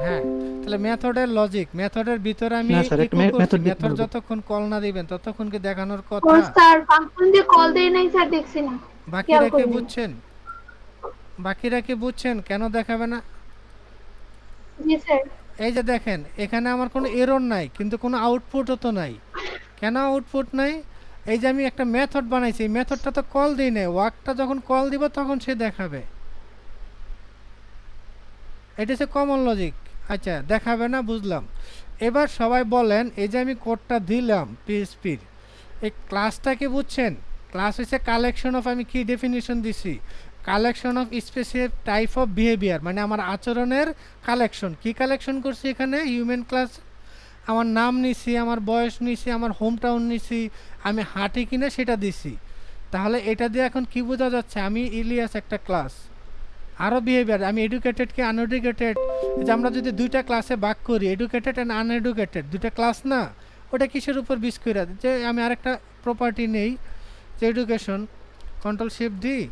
হ্যাঁ, তাহলে মেথডের লজিক, মেথডের ভিতরে আমি না স্যার, একটা ইকো করছি, মেথড দিতে মেথড হবে। যতক্ষণ কল না দিবেন ততক্ষণ কি দেখানোর ও কথা? স্যার ফাংশন দিয়ে কল দেই নাই স্যার, দেখছি না, খেয়াল বাকিরা কি করিনি। বুঝছেন? বাকিরা কি বুঝছেন কেন দেখাবে না? জি স্যার। এই যে দেখেন, এখানে আমার কোনো এরর নাই, কিন্তু কোনো আউটপুটও তো নাই। কেন আউটপুট নাই? এই যে আমি একটা মেথড বানাইছি, এই মেথডটা তো কল দিই নাই, ওয়ার্কটা যখন কল দিব তখন সে দেখাবে। এটা হচ্ছে কমন লজিক। আচ্ছা, দেখাবে না, বুঝলাম। এবার সবাই বলেন, এই যে আমি কোডটা দিলাম পিএইচপির, এই ক্লাসটা কি বুঝছেন? ক্লাস হচ্ছে কালেকশন অফ, আমি কি ডেফিনিশন দিছি, collection of specific type of behaviour, মানে আমার আচরণের কালেকশন। কি কালেকশন করছি এখানে? Human class. আমার নাম নিছি, আমার বয়স নিছি, আমার হোম টাউন নিছি, আমি হাঁটি কিনা সেটা দিছি। তাহলে এটা দিয়ে এখন কি বোঝা যাচ্ছে? আমি ইলিয়াস একটা ক্লাস। আরও বিহেভিয়ার, আমি এডুকেটেড কি আনএডুকেটেড, যে আমরা যদি দুইটা ক্লাসে ভাগ করি, এডুকেটেড অ্যান্ড আনএডুকেটেড, দুইটা ক্লাস না? ওটা কিসের উপর বেস করে? যে আমি আরেকটা প্রপার্টি নেই, যে এডুকেশন, কন্ট্রোল শিফট দিই,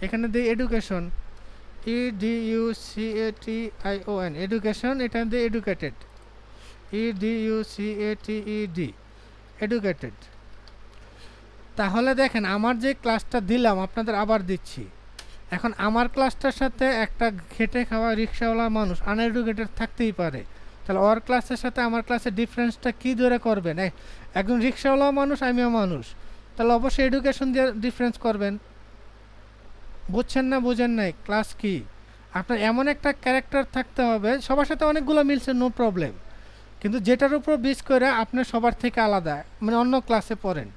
এখানে দিই এডুকেশন, EDUCATION, এডুকেশন, এটা দিয়ে এডুকেটেড, EDUCATED, এডুকেটেড। তাহলে দেখেন, আমার যে ক্লাসটা দিলাম আপনাদের আবার দিচ্ছি, এখন আমার ক্লাসটার সাথে একটা খেটে খাওয়া রিক্সাওয়ালা মানুষ আনএডুকেটেড থাকতেই পারে। তাহলে ওর ক্লাসের সাথে আমার ক্লাসের ডিফারেন্সটা কী ধরে করবেন? একজন রিক্সাওয়ালাও মানুষ, আমিও মানুষ, তাহলে অবশ্যই এডুকেশন দিয়ে ডিফারেন্স করবেন। বুঝছেন না? বুঝেন নাই? ক্লাস কি? আপনার এমন একটা ক্যারেক্টার থাকতে হবে, সবার সাথে অনেকগুলো মিলছে, নো প্রবলেম, কিন্তু যেটার উপর বেস করে আপনার সবার থেকে আলাদা, মানে অন্য ক্লাসে পড়েন।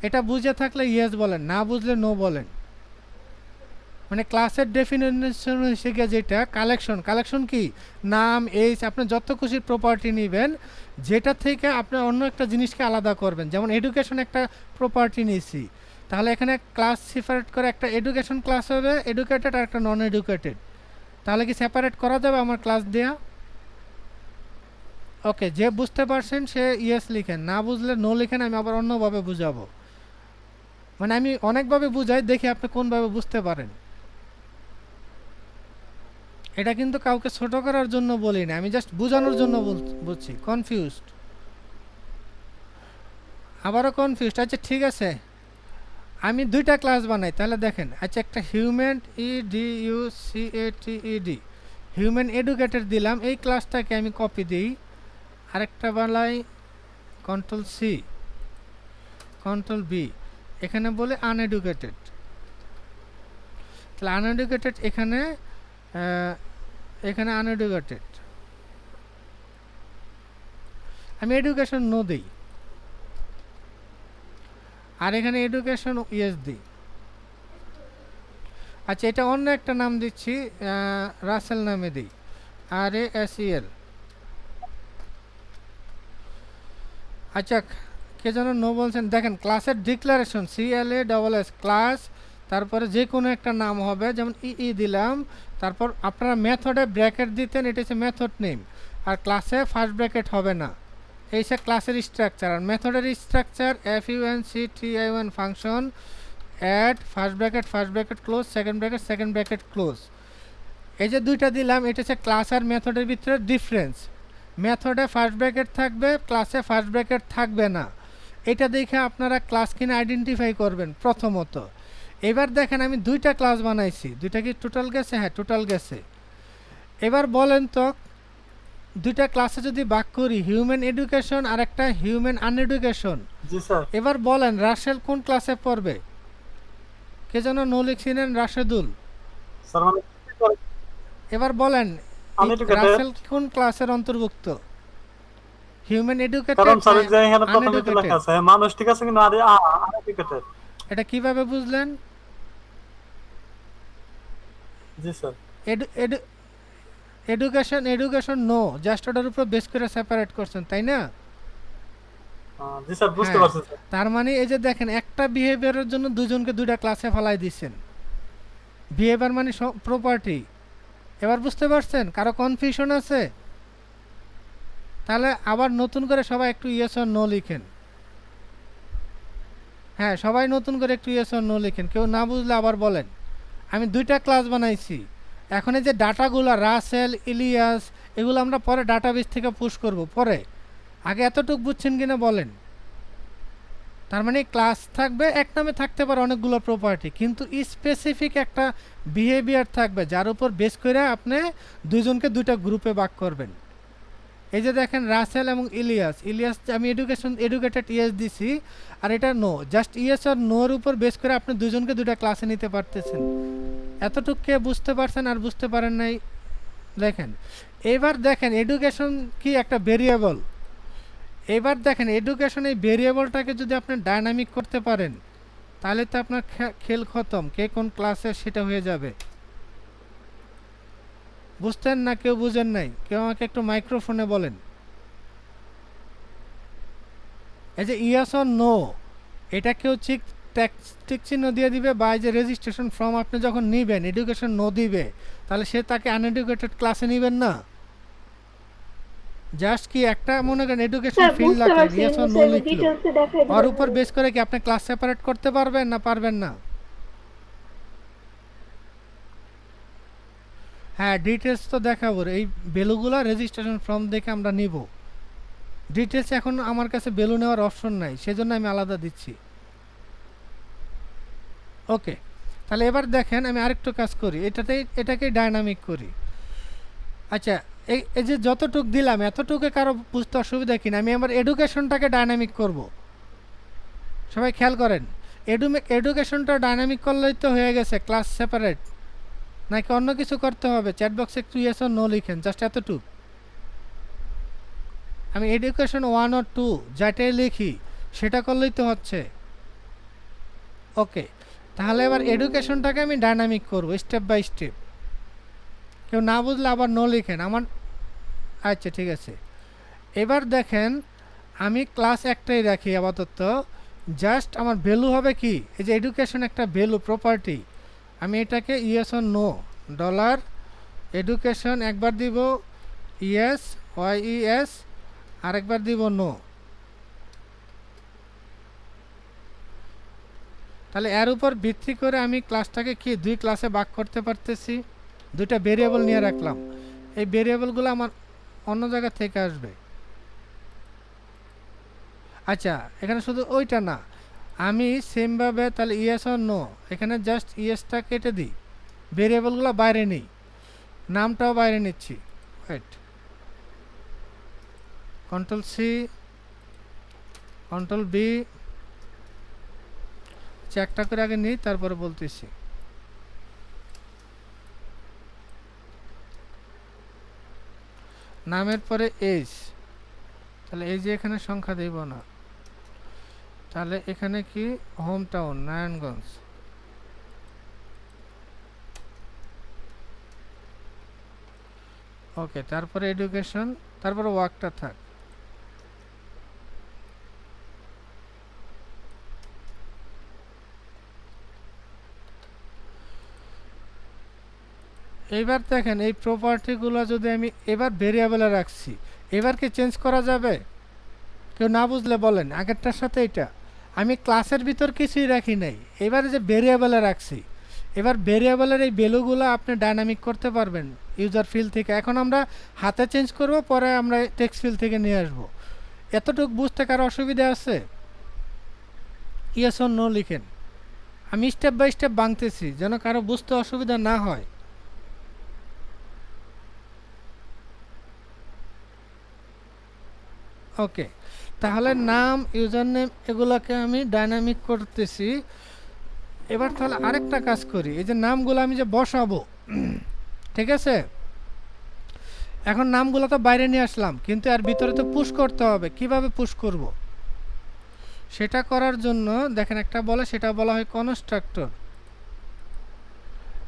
এটা বুঝে থাকলে ইয়েস বলেন, না বুঝলে নো বলেন। মানে ক্লাসের ডেফিনেশন হচ্ছে গিয়ে যেটা কালেকশন, কালেকশন কি? নাম, এজ, আপনি যত খুশি প্রপার্টি নেবেন, যেটা থেকে আপনি অন্য একটা জিনিসকে আলাদা করবেন। যেমন এডুকেশন একটা প্রপার্টি নিয়েছি, তাহলে এখানে ক্লাস সেপারেট করে একটা এডুকেশন ক্লাস হবে, এডুকেটেড, আর একটা নন এডুকেটেড। তাহলে কি সেপারেট করা যাবে আমার ক্লাস দেয়া? ওকে, যে বুঝতে পারছেন সে ইয়েস লিখেন, না বুঝলে নো লিখেন, আমি আবার অন্যভাবে বুঝাবো। মানে আমি অনেকভাবে বুঝাই, দেখি আপনি কোনভাবে বুঝতে পারেন। এটা কিন্তু কাউকে ছোট করার জন্য বলি না, আমি জাস্ট বোঝানোর জন্য বলছি। কনফিউজড? আবারও কনফিউজড? আচ্ছা ঠিক আছে, আমি দুইটা ক্লাস বানাই, তাহলে দেখেন। আচ্ছা, একটা হিউম্যান EDUCATED, হিউম্যান এডুকেটেড দিলাম, এই ক্লাসটাকে আমি কপি দিই, আরেকটা বানাই কন্ট্রোল সি, কন্ট্রোল বি, এখানে বলে আনএডুকেটেড। তাহলে আনএডুকেটেড এখানে, এখানে আনএডুকেটেড, আমি এডুকেশন নো দিই। আর এখানে এডুকেশন ইয়েস দিই। আচ্ছা, এটা অন্য একটা নাম দিচ্ছি, রাসেল নামে দিই, RASEL। আচ্ছা, কে যেন নো বলছেন, দেখেন ক্লাসের ডিক্লারেশন CLASS ক্লাস, তারপরে যে কোনো একটা নাম হবে, যেমন ই দিলাম, তারপর আপনারা মেথডে ব্র্যাকেট দিতেন, এটা হচ্ছে মেথড নেম, আর ক্লাসে ফার্স্ট ব্র্যাকেট হবে না। এই সে ক্লাসের স্ট্রাকচার। আর মেথডের structure FUNCTION function add first bracket close, second bracket close. এই যে দুইটা দিলাম, এটা হচ্ছে ক্লাস আর মেথডের ভিতরে ডিফারেন্স। মেথডে ফার্স্ট ব্র্যাকেট থাকবে, ক্লাসে ফার্স্ট ব্র্যাকেট থাকবে না। এটা দেখে আপনারা ক্লাস কিনে আইডেন্টিফাই করবেন প্রথমত। এবার দেখেন আমি দুইটা ক্লাস বানাইছি, দুইটা কি টোটাল গেছে? হ্যাঁ, টোটাল গেছে। এবার বলেন তো, দুইটা ক্লাসে যদি ভাগ করি, হিউম্যান এডুকেশন আর একটা হিউম্যান আনএডুকেশন, জি স্যার। এবার বলেন রাসেল কোন ক্লাসে পড়বে? কে যেন নো লিখছিলেন? রাশেদুল। স্যার মানে এবার বলেন Uneducated। রাসেল কোন ক্লাসের অন্তর্ভুক্ত? হিউম্যান এডুকেটেড কারণ স্যার যে এখানে প্রথমে তো আনএডুকেটেড? লেখা আছে মানুষ, ঠিক আছে, কিন্তু আনএডুকেটেড। এটা কিভাবে বুঝলেন? জি স্যার। এডুকেশন নো, জাস্ট ওটার উপর বেস করে সেপারেট করছেন, তাই না? জি স্যার, বুঝতে হ্যাঁ, পারছি স্যার। তার মানে এই যে দেখেন একটা বিহেভিয়ারের জন্য দুজনকে দুইটা ক্লাসে ফেলাই দিচ্ছেন। বিহেভিয়ার মানে প্রপার্টি। এবার বুঝতে পারছেন? কারো কনফিউশন আছে? তাহলে আবার নতুন করে সবাই একটু ইয়েস অর নো লিখেন। হ্যাঁ, সবাই নতুন করে একটু ইয়েস অর নো লিখেন। কেউ না বুঝলে আবার বলেন। আমি দুইটা ক্লাস বানাইছি, এখন এই যে ডাটাগুলো রাসেল, ইলিয়াস, এগুলো আমরা পরে ডাটাবেস থেকে পুশ করব পরে। আগে এতটুকু বুঝছেন কিনা বলেন। তার মানে ক্লাস থাকবে, এক নামে থাকতে পারে অনেকগুলো প্রপার্টি, কিন্তু স্পেসিফিক একটা বিহেভিয়ার থাকবে যার উপর বেস করে আপনি দুইজনকে দুইটা গ্রুপে ভাগ করবেন। এই যে দেখেন রাসেল এবং ইলিয়াস, আমি এডুকেটেড ইয়েস দিছি, আর এটা নো, জাস্ট ইয়েস আর নোর উপর বেস করে আপনি দুজনকে দুইটা ক্লাসে নিতে পারতেছেন। এতটুকু কে বুঝতে পারছেন আর বুঝতে পারেন নাই? দেখেন এবার দেখেন এডুকেশন কি একটা ভেরিয়েবল। এবার দেখেন এডুকেশন এই ভেরিয়েবলটাকে যদি আপনি ডায়নামিক করতে পারেন, তাহলে তো আপনার খেল খতম, কে কোন ক্লাসে সেটা হয়ে যাবে। বুঝতেন না? কেউ বুঝেন নাই? কেউ আমাকে একটু মাইক্রোফোনে বলেন। এই যে ইয়েস অর নো, এটা কেউ টিক চিহ্ন দিয়ে দিবে, বা এই যে রেজিস্ট্রেশন ফর্ম আপনি যখন নিবেন এডুকেশন নো দিবে, তাহলে সে তাকে আনএডুকেটেড ক্লাসে নেবেন না। জাস্ট কি একটা মনে করেন এডুকেশন স্যার ফিল্ড বুঝতে লাগবে, পারছি, ইয়েস অর নো স্যার লিখলো, ডিটেইলসে দেখাই ওর দিবেন। উপর বেস করে কি আপনি ক্লাস সেপারেট করতে পারবেন না পারবেন না? হ্যাঁ, ডিটেলস তো দেখাবো, এই ভ্যালুগুলো রেজিস্ট্রেশন ফর্ম দেখে আমরা নিব। ডিটেলস এখন আমার কাছে ভ্যালু নেওয়ার অপশন নাই, সেজন্য আমি আলাদা দিচ্ছি। ওকে, তাহলে এবার দেখেন আমি আরেকটু কাজ করি, এটাকে ডায়নামিক করি। আচ্ছা, এই যে যতটুক দিলাম এতটুকু কারো বুঝতে অসুবিধা কিনা? আমি আমার এডুকেশনটাকে ডায়নামিক করব। সবাই খেয়াল করেন, এডুকেশনটা ডায়নামিক করলেই তো হয়ে গেছে ক্লাস সেপারেট, নাকি অন্য কিছু করতে হবে? চ্যাট বক্সে একটু ইয়েস অর নো লিখেন, জাস্ট এতটুক। আমি এডুকেশন 1 or 2 যেটাই লিখি সেটা করলেই তো হচ্ছে। ওকে, তাহলে এবার এডুকেশনটাকে আমি ডায়নামিক করব স্টেপ বাই স্টেপ। কেউ না বুঝলে আবার নো লিখেন আমার। আচ্ছা, ঠিক আছে। এবার দেখেন আমি ক্লাস একটাই রাখি আপাতত, জাস্ট আমার ভ্যালু হবে কি, এই যে এডুকেশন একটা ভ্যালু প্রপার্টি, আমি এটাকে yes or no dollar education একবার দিব ইয়েস YES, আরেকবার দিব নো। তাহলে এর উপর ভিত্তি করে আমি ক্লাসটাকে কি দুই ক্লাসে ভাগ করতে পারতেছি। দুইটা ভেরিয়েবল নিয়ে রাখলাম, এই ভেরিয়েবলগুলো আমার অন্য জায়গা থেকে আসবে। আচ্ছা, এখানে শুধু ওইটা না, আমি সেমভাবে তাহলে ইয়েস অর নো, এখানে জাস্ট ইয়েসটা কেটে দিই, ভেরিয়েবলগুলো বাইরে নিই, নামটাও বাইরে নিচ্ছি। ওয়েট, Ctrl+C Ctrl+V, চেকটা করে আগে নিই তারপরে বলতেছি। নামের পরে এজ, তাহলে এই যে এখানে সংখ্যা দেব না, তাহলে এখানে কি হোম টাউন নারায়ণগঞ্জ, ওকে। তারপরে এডুকেশন, তারপরে ওয়ার্কটা থাক। এইবার দেখেন এই প্রপার্টিগুলো যদি আমি এবার ভেরিয়েবলে রাখছি, এবার কি চেঞ্জ করা যাবে? কেউ না বুঝলে বলেন। আগেরটার সাথে এটা আমি ক্লাসের ভিতর কিছুই রাখি নাই, এবারে যে ভেরিয়েবলে রাখছি, এবার ভেরিয়েবলের এই ভ্যালুগুলো আপনি ডাইনামিক করতে পারবেন ইউজার ফিল্ড থেকে। এখন আমরা হাতে চেঞ্জ করব, পরে আমরা টেক্সট ফিল্ড থেকে নিয়ে আসব। এতটুকু বুঝতে কারো অসুবিধা আছে? ইয়েস অর নো লিখেন। আমি স্টেপ বাই স্টেপ ভাঙতেছি যেন কারো বুঝতে অসুবিধা না হয়। ওকে, তাহলে নাম, ইউজার নেম এগুলোকে আমি ডাইনামিক করতেছি। এবার তাহলে আরেকটা কাজ করি, এই যে নামগুলো আমি যে বসাবো, ঠিক আছে, এখন নামগুলো তো বাইরে নিয়ে আসলাম, কিন্তু এর ভিতরে তো পুশ করতে হবে। কিভাবে পুশ করব? সেটা করার জন্য দেখেন একটা বলে, সেটা বলা হয় কনস্ট্রাক্টর।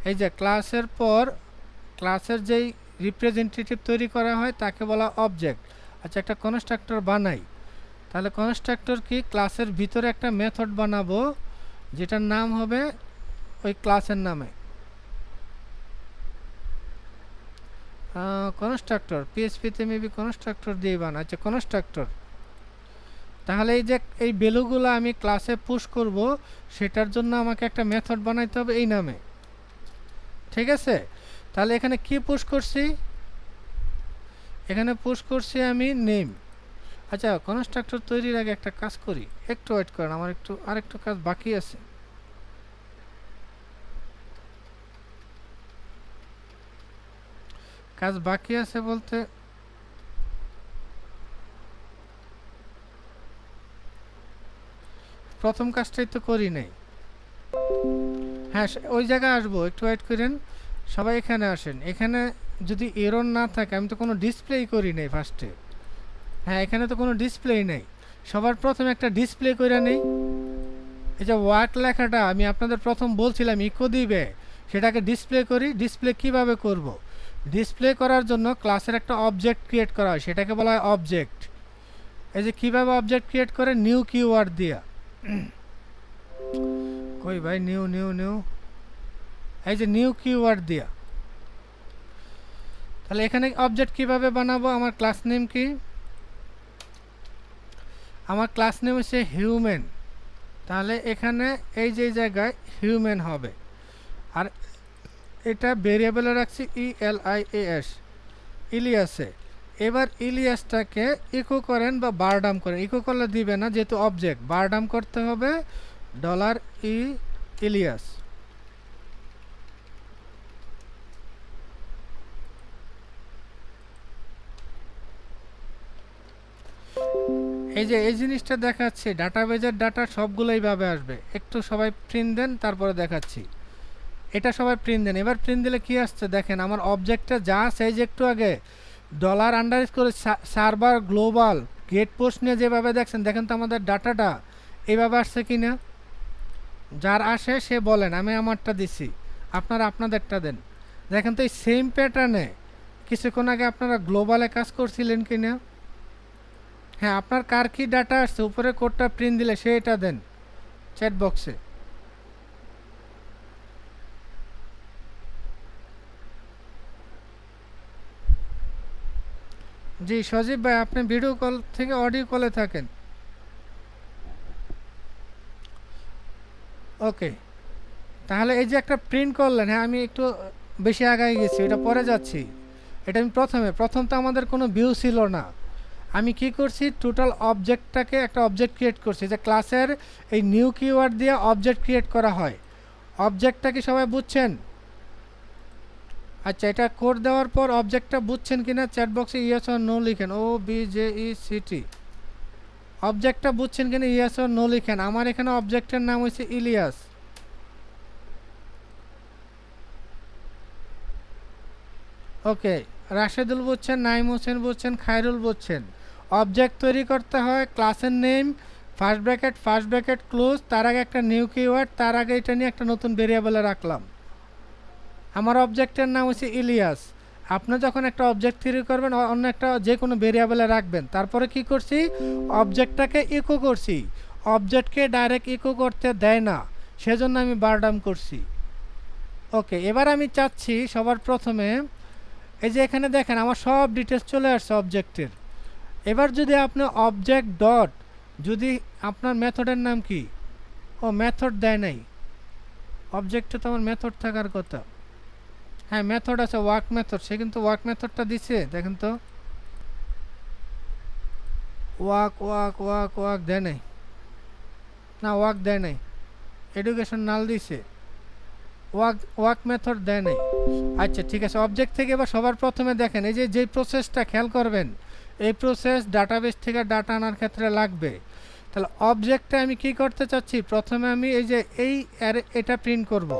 এই যে ক্লাসের পর ক্লাসের যেই রিপ্রেজেন্টেটিভ তৈরি করা হয় তাকে বলা অবজেক্ট। আচ্ছা, একটা কনস্ট্রাক্টর বানাই। তাহলে কনস্ট্রাক্টর কি, ক্লাসের ভিতরে একটা মেথড বানাবো যেটার নাম হবে ওই ক্লাসের নামে কনস্ট্রাক্টর। পিএইচপিতে মেবি কনস্ট্রাক্টর দিয়ে বানায়। আচ্ছা, কনস্ট্রাক্টর। তাহলে এই যে এই ভ্যালুগুলো আমি ক্লাসে পুশ করব, সেটার জন্য আমাকে একটা মেথড বানাইতে হবে এই নামে, ঠিক আছে। তাহলে এখানে কি পুশ করছি? এখানে পুশ করছি আমি নেম। আচ্ছা, কনস্ট্রাক্টর তৈরির আগে একটা কাজ করি, একটু ওয়েট করেন, আমার আরেকটু কাজ বাকি আছে। কাজ বাকি আছে বলতে প্রথম কাজটাই তো করি নাই। হ্যাঁ, ওই জায়গায় আসবো, একটু ওয়েট করেন। সবাই এখানে আসেন। এখানে যদি এরর না থাকে, আমি তো কোনো ডিসপ্লেই করি নাই ফার্স্টে। হ্যাঁ, এখানে তো কোনো ডিসপ্লেই নেই। সবার প্রথমে একটা ডিসপ্লে করে নেই। এই যে ওয়ার্ক লেখাটা আমি আপনাদের প্রথম বলছিলাম ইকো দিবে, সেটাকে ডিসপ্লে করি। ডিসপ্লে কিভাবে করব? ডিসপ্লে করার জন্য ক্লাসের একটা অবজেক্ট ক্রিয়েট করা হয়, সেটাকে বলা হয় অবজেক্ট। এই যে কীভাবে অবজেক্ট ক্রিয়েট করে, নিউ কিওয়ার্ড দিয়া। কই ভাই, নিউ নিউ নিউ, এই যে নিউ কিওয়ার্ড দিয়া। তাহলে এখানে অবজেক্ট কিভাবে বানাবো? আমার ক্লাস নেম কি? আমার ক্লাস নেম হচ্ছে হিউম্যান। তাহলে এখানে এই যে জায়গায় হিউম্যান হবে, আর এটা ভেরিয়েবলে রাখছি ELIAS, ইলিয়াসে। এবার ইলিয়াসটাকে ইকো করেন বা বারডাম করেন। ইকো করলে দিবে না, যেহেতু অবজেক্ট। বারডাম করতে হবে $E ইলিয়াস। এই যে এই জিনিসটা দেখাচ্ছি, ডাটাবেজের ডাটা সবগুলো এইভাবে আসবে। একটু সবাই প্রিন্ট দেন, তারপরে দেখাচ্ছি। এটা সবাই প্রিন্ট দেন। এবার প্রিন্ট দিলে কি আসছে দেখেন, আমার অবজেক্টটা যা আছে, এই যে একটু আগে $_ সার্ভার গ্লোবাল গেট পোস্ট নিয়ে যেভাবে দেখছেন, দেখেন তো আমাদের ডাটাটা এইভাবে আসছে কি না? যার আসে সে বলেন, আমি আমারটা দিছি, আপনারা আপনাদেরটা দেন। দেখেন তো এই সেম প্যাটার্নে কিছুক্ষণ আগে আপনারা গ্লোবালে কাজ করছিলেন কি না? হ্যাঁ, আপনার কার কি ডাটা আসছে, উপরে কোডটা প্রিন্ট দিলে সে এটা দেন চ্যাট বক্সে। জি সজীব ভাই, আপনি ভিডিও কল থেকে অডিও কলে থাকেন। ওকে, তাহলে এই যে একটা প্রিন্ট করলেন, হ্যাঁ আমি একটু বেশি আগায় গেছি, এটা পরে যাচ্ছি। এটা আমি প্রথম তো আমাদের কোনো ভিউ ছিল না। আমি কি করছি, টোটাল অবজেক্টটাকে একটা অবজেক্ট ক্রিয়েট করছি, যে ক্লাসের এই নিউ কিওয়ার্ড দিয়ে অবজেক্ট ক্রিয়েট করা হয়। অবজেক্টটা কি সবাই বুঝছেন? আচ্ছা, এটা কোড দেওয়ার পর অবজেক্টটা বুঝছেন কিনা চ্যাট বক্সে ইয়েস অর নো লিখেন। OBJECT অবজেক্টটা বুঝছেন কিনা ইয়েস অর নো লিখেন। আমার এখানে অবজেক্টের নাম হচ্ছে ইলিয়াস। ওকে, রাশেদুল বুঝছেন, নাইম হোসেন বুঝছেন, খায়রুল বুঝছেন। অবজেক্ট তৈরি করতে হয়, ক্লাসের নেম, ফার্স্ট ব্র্যাকেট ক্লোজ, তার আগে একটা নিউ কিওয়ার্ড, তার আগে এটা নিয়ে একটা নতুন ভেরিয়েবলে রাখলাম। আমার অবজেক্টের নাম হচ্ছে ইলিয়াস। আপনি যখন একটা অবজেক্ট তৈরি করবেন অন্য একটা যে কোনো ভেরিয়েবলে রাখবেন। তারপরে কি করছি, অবজেক্টটাকে ইকো করছি। অবজেক্টকে ডাইরেক্ট ইকো করতে দেয় না, সেজন্য আমি বারডাম করছি। ওকে, এবার আমি চাচ্ছি সবার প্রথমে এই যে এখানে দেখেন আমার সব ডিটেলস চলে আসছে অবজেক্টের। এবার যদি আপনি অবজেক্ট ডট, যদি আপনার মেথডের নাম কি, ও মেথড দেয় নাই, অবজেক্টে তো আমার মেথড থাকার কথা। হ্যাঁ মেথড আছে, ওয়ার্ক মেথড, সে কিন্তু ওয়ার্ক মেথডটা দিছে, দেখেন তো ওয়ার্ক ওয়ার্ক ওয়ার্ক ওয়ার্ক দেয় নাই, না ওয়ার্ক দেয় নাই, এডুকেশন নাল দিছে, ওয়ার্ক মেথড দেয় নাই। আচ্ছা ঠিক আছে, অবজেক্ট থেকে এবার সবার প্রথমে দেখেন এই যে প্রসেসটা খেয়াল করবেন, এই প্রসেস ডাটাবেস থেকে ডাটা আনার ক্ষেত্রে লাগবে। তাহলে অবজেক্টে আমি কি করতে চাচ্ছি, প্রথমে আমি এই যে এটা প্রিন্ট করব।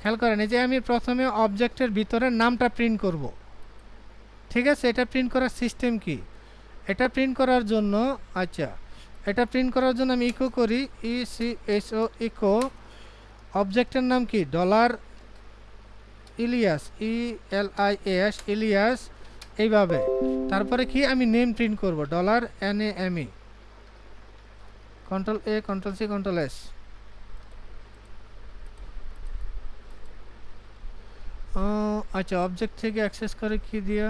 খেয়াল করেন এই যে আমি প্রথমে অবজেক্টের ভিতরে নামটা প্রিন্ট করব। ঠিক আছে, এটা প্রিন্ট করার সিস্টেম কি, এটা প্রিন্ট করার জন্য, আচ্ছা এটা প্রিন্ট করার জন্য আমি ইকো করি, ইসো ইকো, অবজেক্টের নাম কি ডলার ইলিয়াস, ইলিয়াস ইলিয়াস, এইভাবে। তারপরে কি আমি নেম প্রিন্ট করব, dollar NAME, control A control C control S। আচ্ছা অবজেক্ট থেকে অ্যাক্সেস করে কি দিয়া,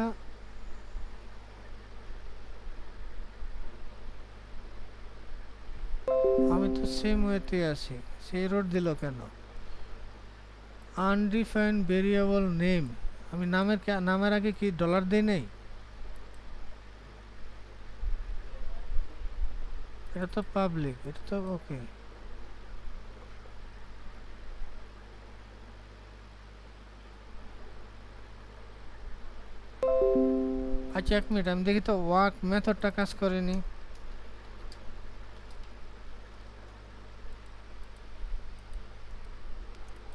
আমি তো সেম ওয়েতে আছি, সেই রোড দিল কেন, আনডিফাইন্ড ভেরিয়েবল নেম, আমি নামের আগে কি ডলার দেই নাই, এটা তো পাবলিক, এটা তো ওকে। আচ্ছা এক মিনিট আমি দেখি তো ওয়ার্ক মেথডটা কাজ করেনি।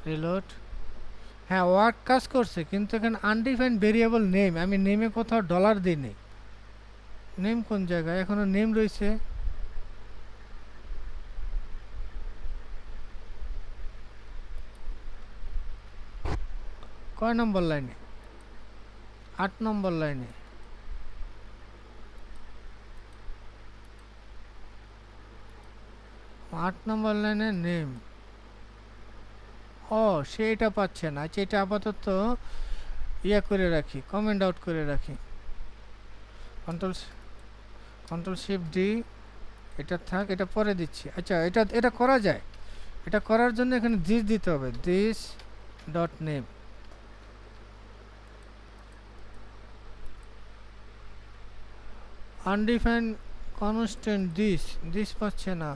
রিলোড, হ্যাঁ ওয়ার্ক কাজ করছে, কিন্তু এখানে আনডিফাইন্ড ভেরিয়েবল নেম, আমি নেমে কোথাও ডলার দিই নেই। নেম কোন জায়গায়, এখনো নেম রয়েছে। কয় নম্বর লাইনে, 8 নম্বর লাইনে। আট নম্বর লাইনে নেম, ও সে এটা পাচ্ছে না। আচ্ছা এটা আপাতত ইয়া করে রাখি, কমেন্ট আউট করে রাখি, কন্ট্রোল শিফট ডি, এটা থাক, এটা পরে দিচ্ছি। আচ্ছা এটা করা যায়, এটা করার জন্য এখানে দিস দিতে হবে, this dot name. Undefined constant this পাচ্ছে না,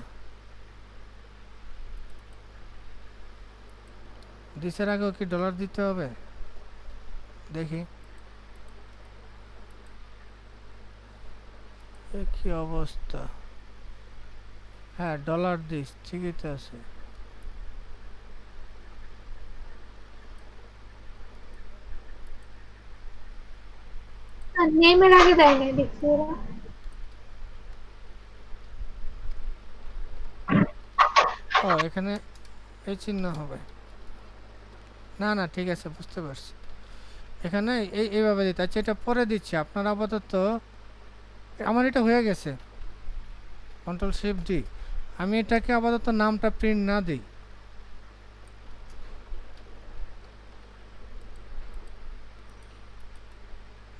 দিসের আগেও কি ডলার দিতে হবে, দেখি কি অবস্থা। হ্যাঁ ডলার দিস ঠিকই তো আছে। নেমের আগে দেয় নাই দেখছি ওরা। ও এখানে এই চিহ্ন হবে, না না ঠিক আছে বুঝতে পারছি, এখানে এইভাবে দিতে। আচ্ছা এটা পরে দিচ্ছি, আপনার আপাতত আমার এটা হয়ে গেছে, কন্ট্রোল শিফট ডি, আমি এটাকে আপাতত নামটা প্রিন্ট না দিই।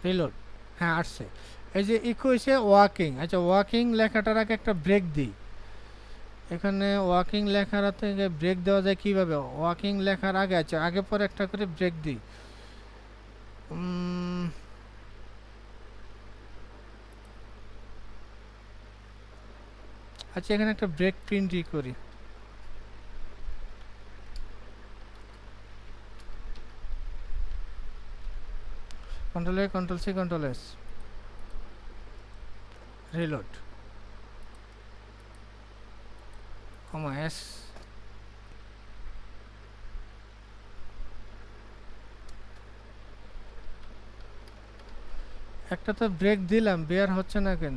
রিলোড, হ্যাঁ আসছে, এই যে ইকো হয়েছে ওয়াকিং। আচ্ছা ওয়াকিং লেখাটার আগে একটা ব্রেক দিই, এখানে ওয়াকিং লেখার থেকে ব্রেক দেওয়া যায় কিভাবে, ওয়াকিং লেখার আগে, আচ্ছা আগে পরে একটা করে ব্রেক দিই। আচ্ছা এখানে একটা ব্রেক প্রিন্টই করি, control A control C control S, reload, comma S, একটা তো ব্রেক দিলাম, বের হচ্ছে না কেন,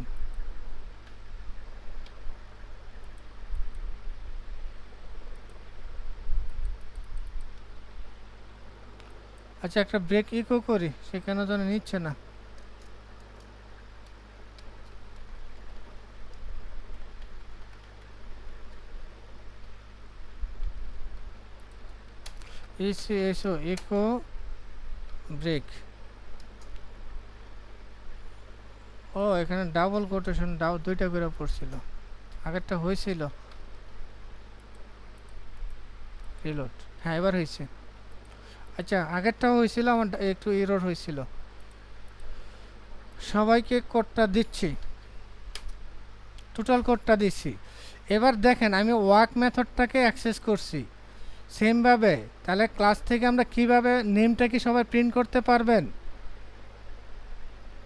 আচ্ছা একটা ব্রেক ইকো করি, সে কেন যেন নিচ্ছে না। এসো ইকো ব্রেক। ও এখানে ডাবল কোটেশন দুইটা করে পড়ছিল, আগেরটা হয়েছিল। রিলোড, হ্যাঁ এবার হয়েছে। আচ্ছা আগেরটাও হয়েছিল, আমার একটু এরর হয়েছিল। সবাইকে কোডটা দিচ্ছি, টোটাল কোডটা দিচ্ছি। এবার দেখেন আমি ওয়ার্ক মেথডটাকে অ্যাক্সেস করছি সেমভাবে। তাহলে ক্লাস থেকে আমরা কিভাবে নেমটা কি সবাই প্রিন্ট করতে পারবেন?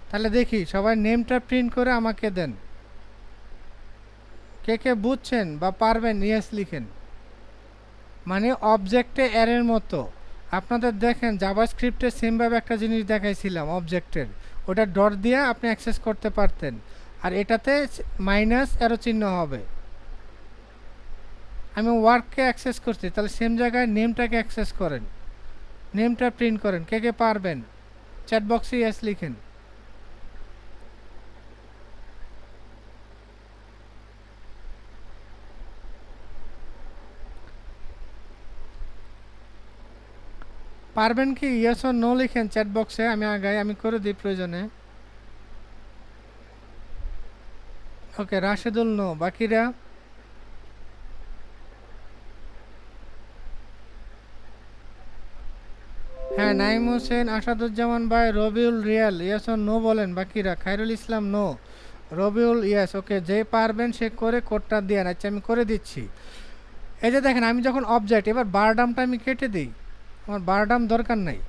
তাহলে দেখি সবাই নেমটা প্রিন্ট করে আমাকে দেন। কে কে বুঝছেন বা পারবেন ইয়েস লিখেন। মানে অবজেক্টে অ্যারের মতো আপনাদের দেখেন জাভাস্ক্রিপ্টে সেমভাবে একটা জিনিস দেখাইছিলাম অবজেক্টের, ওটা ডট দিয়ে আপনি অ্যাক্সেস করতে পারতেন, আর এটাতে মাইনাস অ্যারো চিহ্ন হবে। আমি ওয়ার্ককে অ্যাক্সেস করছি, তাহলে সেম জায়গায় নেমটাকে অ্যাক্সেস করেন, নেমটা প্রিন্ট করেন। কে কে পারবেন চ্যাট বক্সে ইয়েস লিখেন। পারবেন কি ইয়েস অর নো লিখেন চ্যাট বক্সে, আমি আগাই, আমি করে দিই প্রয়োজনে। ওকে রাশেদুল নো, বাকিরা? হ্যাঁ নাইম হোসেন, আসাদুজ্জামান ভাই, রবিউল রিয়াল ইয়েস অর নো বলেন বাকিরা। Khairul Islam no, Rabiul yes. Okay যে পারবেন সে করে কোডটা দিয়ে। আচ্ছা আমি করে দিচ্ছি। এই যে দেখেন আমি যখন অবজেক্ট, এবার বারডামটা আমি কেটে দিই, আমার বারডাম দরকার নাই,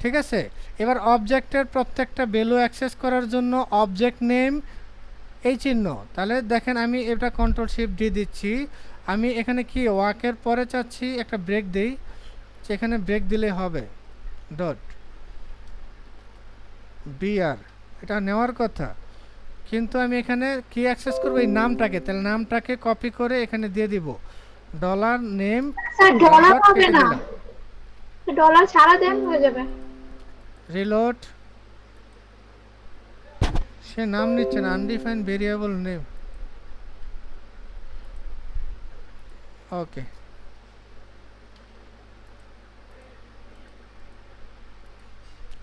ঠিক আছে। এবার অবজেক্টের প্রত্যেকটা ভ্যালু অ্যাক্সেস করার জন্য অবজেক্ট নেম এই চিহ্ন। তাহলে দেখেন আমি এটা কন্ট্রোল শিফট ডি দিচ্ছি। আমি এখানে কি ওয়ার্কের পরে চাচ্ছি একটা ব্রেক দিই, এখানে ব্রেক দিলে হবে ডট বিআর, এটা নেওয়ার কথা। কিন্তু আমি এখানে কি অ্যাক্সেস করবো এই নামটাকে, তাহলে নামটাকে কপি করে এখানে দিয়ে দিব ডলার নেম। স্যার ডলার হবে না, ডলার ছাড়া দেন হয়ে যাবে। রিলোড, সে নাম নিচ্ছে না, আনডিফাইন্ড ভেরিয়েবল নেম। ওকে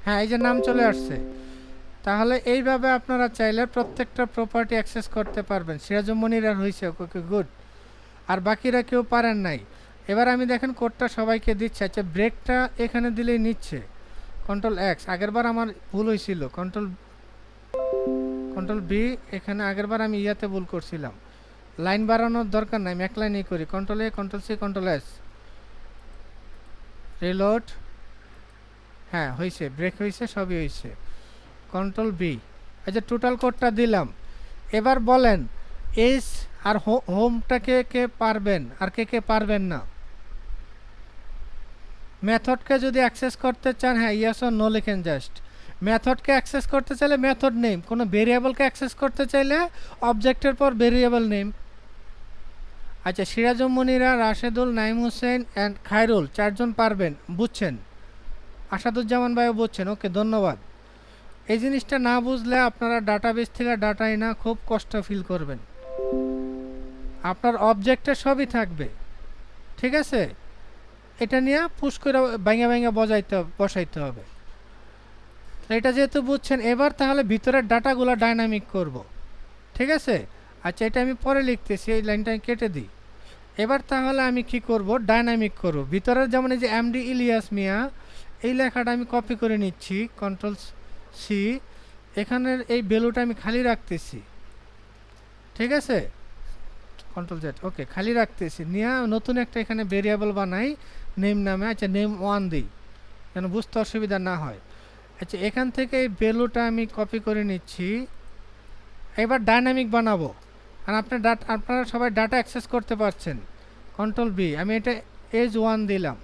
হ্যাঁ এই যে নাম চলে আসছে। তাহলে এইভাবে আপনারা চাইলে প্রত্যেকটা প্রপার্টি অ্যাক্সেস করতে পারবেন। সিরাজুমনির আর হয়েছে, ওকে গুড। আর বাকিরা কেউ পারেন নাই। এবার আমি দেখেন কোডটা সবাইকে দিচ্ছি। আচ্ছা ব্রেকটা এখানে দিলেই নিচ্ছে, কন্ট্রোল এক্স। আগেরবার আমার ভুল হয়েছিল, কন্ট্রোল বি। এখানে আগেরবার আমি ইয়াতে ভুল করছিলাম, লাইন বাড়ানোর দরকার নাই, আমি এক লাইনেই করি। Control A, control C, control S, reload. হ্যাঁ হয়েছে, ব্রেক হয়েছে, সবই হয়েছে। Control B. আচ্ছা টোটাল কোডটা দিলাম। এবার বলেন এস আর হোমটাকে কে পারবেন আর কে কে পারবেন না? মেথডকে যদি অ্যাক্সেস করতে চান, হ্যাঁ ইয়েস অর নো লিখেন জাস্ট। মেথডকে অ্যাক্সেস করতে চাইলে মেথড নেম, কোনো ভেরিয়েবলকে অ্যাক্সেস করতে চাইলে অবজেক্টের পর ভেরিয়েবল নেম। আচ্ছা সিরাজুমনিরা, রাশেদুল, নাইম হোসেন অ্যান্ড খায়রুল চারজন পারবেন, বুঝছেন? আসাদুজ্জামান ভাইও বুঝছেন, ওকে ধন্যবাদ। এই জিনিসটা না বুঝলে আপনারা ডাটাবেস থেকে ডাটাই না, খুব কষ্ট ফিল করবেন। আপনার অবজেক্টে সবই থাকবে, ঠিক আছে। এটা নিয়ে পুশ করে ভাঙা ভাঙা বসাইতে হবে। এটা যেহেতু বুঝছেন, এবার তাহলে ভিতরের ডাটাগুলো ডাইনামিক করব, ঠিক আছে। আচ্ছা এটা আমি পরে লিখতেছি, এই লাইনটা আমি কেটে দিই। এবার তাহলে আমি কি করব, ডাইনামিক করব। ভিতরের যেমন এই যে এমডি ইলিয়াস মিয়া, এই লেখাটা আমি কপি করে নিচ্ছি, কন্ট্রোল সি। এখানের এই ভ্যালুটা আমি খালি রাখতেছি, ঠিক আছে, কন্ট্রোল জেড। ওকে খালি রাখতেছি, নিয়ে নতুন একটা এখানে ভেরিয়েবল বানাই নেম নামে। আচ্ছা নেম 1 দিই যেন বুঝতে অসুবিধা না হয়। আচ্ছা এখান থেকে এই ভ্যালুটা আমি কপি করে নিচ্ছি। এবার ডাইনামিক বানাবো, আর আপনারা সবাই ডাটা অ্যাক্সেস করতে পারছেন। কন্ট্রোল বি, আমি এটা এজ 1 দিলাম।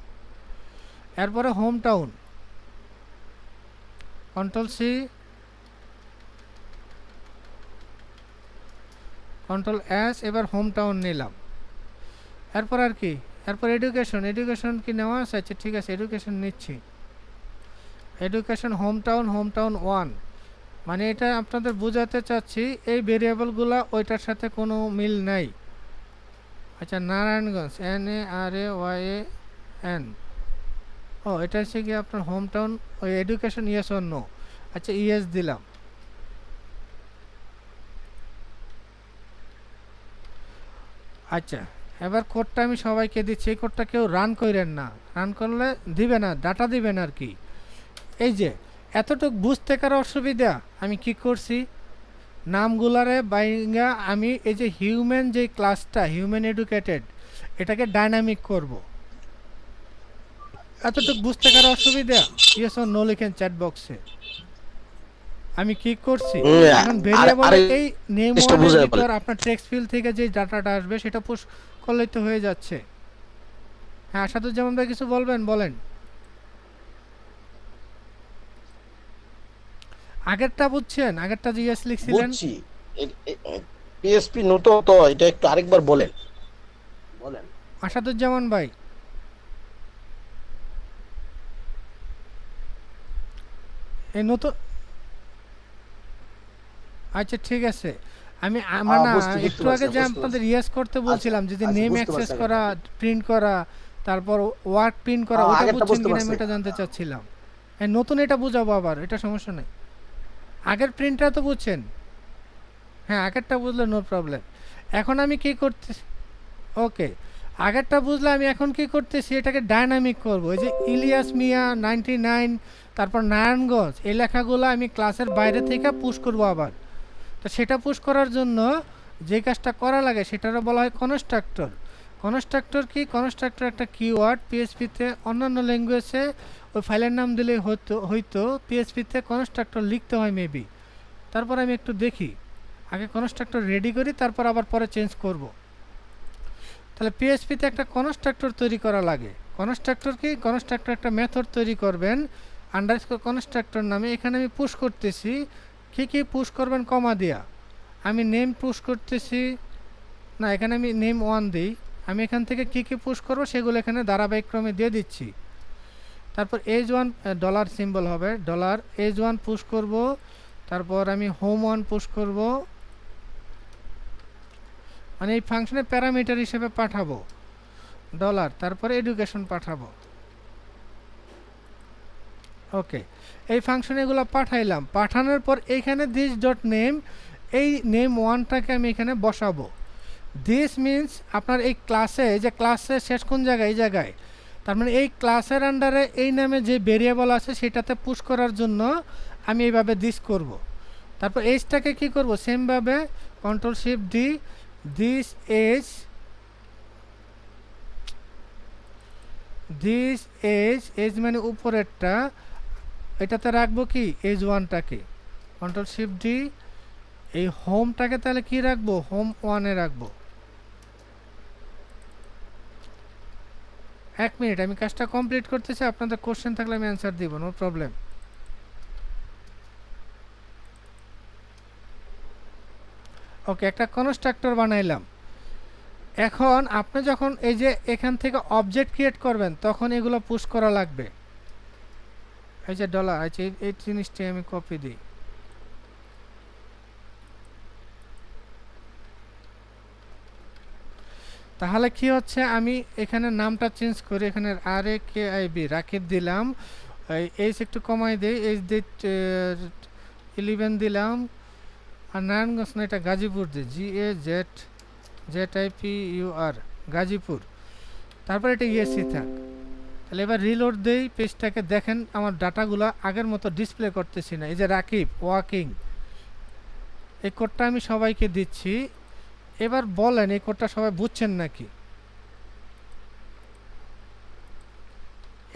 এরপরে home town, control C, control S. এবার হোম টাউন নিলাম। এরপর আর কি, এরপর এডুকেশন কি নেওয়া আছে? আচ্ছা ঠিক আছে, এডুকেশন নিচ্ছি। এডুকেশন হোম টাউন 1, মানে এটা আপনাদের বোঝাতে চাচ্ছি এই ভেরিয়েবলগুলো ওইটার সাথে কোনো মিল নাই। আচ্ছা নারায়ণগঞ্জ NARAYAN, ও এটা হচ্ছে কি আপনার হোম টাউন, ওই এডুকেশন ইয়েস অর নো। আচ্ছা ইয়েস দিলাম। আচ্ছা এবার কোডটা আমি সবাইকে দিচ্ছি, এই কোডটা কেউ রান করেন না, রান করলে দিবে না, ডাটা দিবেন আর কি। এই যে এতটুক বুঝতে কার অসুবিধা, আমি কি করছি নামগুলারে বাইঙ্গা আমি এই যে হিউম্যান যে ক্লাসটা হিউম্যান এডুকেটেড এটাকে ডাইনামিক করব। এতটুক বুঝতে কার অসুবিধা ইয়েস অর নো লিখেন চ্যাট বক্সে। আমি কি করছি এখন ভেরিয়েবল এই নেম ওয়ানের ভিতর আপনার টেক্সট ফিল্ড থেকে যে ডাটাটা আসবে সেটা পুশ করলেই তো হয়ে যাচ্ছে। হ্যাঁ আসাদুজ্জামান ভাই কিছু বলবেন, বলেন। আগেরটা বুঝছেন, আগেরটা জিএস লিখছিলেন। বুঝছি, পিএসপি নতুন তো, এটা একটু আরেকবার বলেন। আসাদুজ্জামান ভাই এই নতুন, আচ্ছা ঠিক আছে, আমি আমার না একটু আগে যে আপনাদের ইয়েস করতে বলছিলাম যদি নেম অ্যাক্সেস করা, প্রিন্ট করা, তারপর ওয়ার্ক প্রিন্ট করা, ওটা বুঝছেন কিনা আমি এটা জানতে চাচ্ছিলাম। হ্যাঁ নতুন এটা বুঝাবো আবার, এটা সমস্যা নেই। আগের প্রিন্টটা তো বুঝছেন, হ্যাঁ আগেরটা বুঝলে নো প্রবলেম। এখন আমি কি করতেছি, ওকে আগেরটা বুঝলে আমি এখন কি করতেছি এটাকে ডাইনামিক করব। এই যে ইলিয়াস মিয়া 99, তারপর নারায়ণগঞ্জ, এই লেখাগুলো আমি ক্লাসের বাইরে থেকে পুশ করব আবার। তো সেটা পুশ করার জন্য যে কাজটা করা লাগে সেটারও বলা হয় কনস্ট্রাক্টর। কনস্ট্রাক্টর কি, কনস্ট্রাক্টর একটা কিওয়ার্ড, পিএসপিতে অন্যান্য ল্যাঙ্গুয়েজে ওই ফাইলের নাম দিলে হয়তো পিএসপিতে কনস্ট্রাক্টর লিখতে হয় মেবি। তারপর আমি একটু দেখি, আগে কনস্ট্রাক্টর রেডি করি তারপর আবার পরে চেঞ্জ করব। তাহলে পিএসপিতে একটা কনস্ট্রাক্টর তৈরি করা লাগে। কনস্ট্রাক্টর কি, কনস্ট্রাক্টর একটা মেথড তৈরি করবেন আন্ডারস্কোর কনস্ট্রাক্টর নামে। এখানে আমি পুশ করতেছি, কি পুশ করবেন কমা দিয়া। আমি নেম পুশ করতেছি না, এখানে আমি নেম 1 দিই। আমি এখান থেকে কি পুশ করব সেগুলো এখানে ধারাবাহিকক্রমে দিয়ে দিচ্ছি। তারপর H1 ডলার সিম্বল হবে, ডলার H1 পুশ করব। তারপর আমি হোম 1 পুশ করব, মানে এই ফাংশনে প্যারামিটার হিসেবে পাঠাবো ডলার, তারপরে এডুকেশন পাঠাবো। ওকে এই ফাংশনে এগুলো পাঠাইলাম, পাঠানোর পর এইখানে দিস ডট নেম, এই নেম 1টাকে আমি এখানে বসাবো। দিস মিন্স আপনার এই ক্লাসে, এই যে ক্লাসের শেষ কোন জায়গায়, এই জায়গায়, তার মানে এই ক্লাসের আন্ডারে এই নামে যে ভেরিয়েবল আছে সেটাতে পুশ করার জন্য আমি এইভাবে দিস করব। তারপর এইচটাকে কি করব, সেমভাবে control shift D, this H মানে উপরেরটা, এটাতে রাখবো কি H1টাকে, কন্ট্রোল শিফট ডি। এই হোমটাকে তাহলে কি রাখবো, হোম 1-এ রাখবো। 1 মিনিট আমি কাজটা কমপ্লিট করতেছি, আপনাদের কোশ্চেন থাকলে আমি অ্যান্সার দিব, নো প্রবলেম। ওকে একটা কনস্ট্রাক্টর বানাইলাম। এখন আপনি যখন এই যে এখান থেকে অবজেক্ট ক্রিয়েট করবেন তখন এগুলো পুশ করা লাগবে। এই যে ডলার, আচ্ছা এই জিনিসটি আমি কপি দিই। তাহলে কি হচ্ছে, আমি এখানে নামটা চেঞ্জ করি, এখানে RAKIB রাকিব দিলাম, এইচ একটু কমাই দিই, এইচ দিই 11 দিলাম, আর নারায়ণগঞ্জ না এটা গাজীপুর দিই, GAZZIPUR গাজীপুর, তারপর এটা ইএসসি থাক। তাহলে এবার রিলোড দেই পেজটাকে, দেখেন আমার ডাটাগুলো আগের মতো ডিসপ্লে করতেছি না। এই যে রাকিব ওয়াকিং, এই কোডটা আমি সবাইকে দিচ্ছি। এবার বলেন এই কোডটা সবাই বুঝছেন নাকি?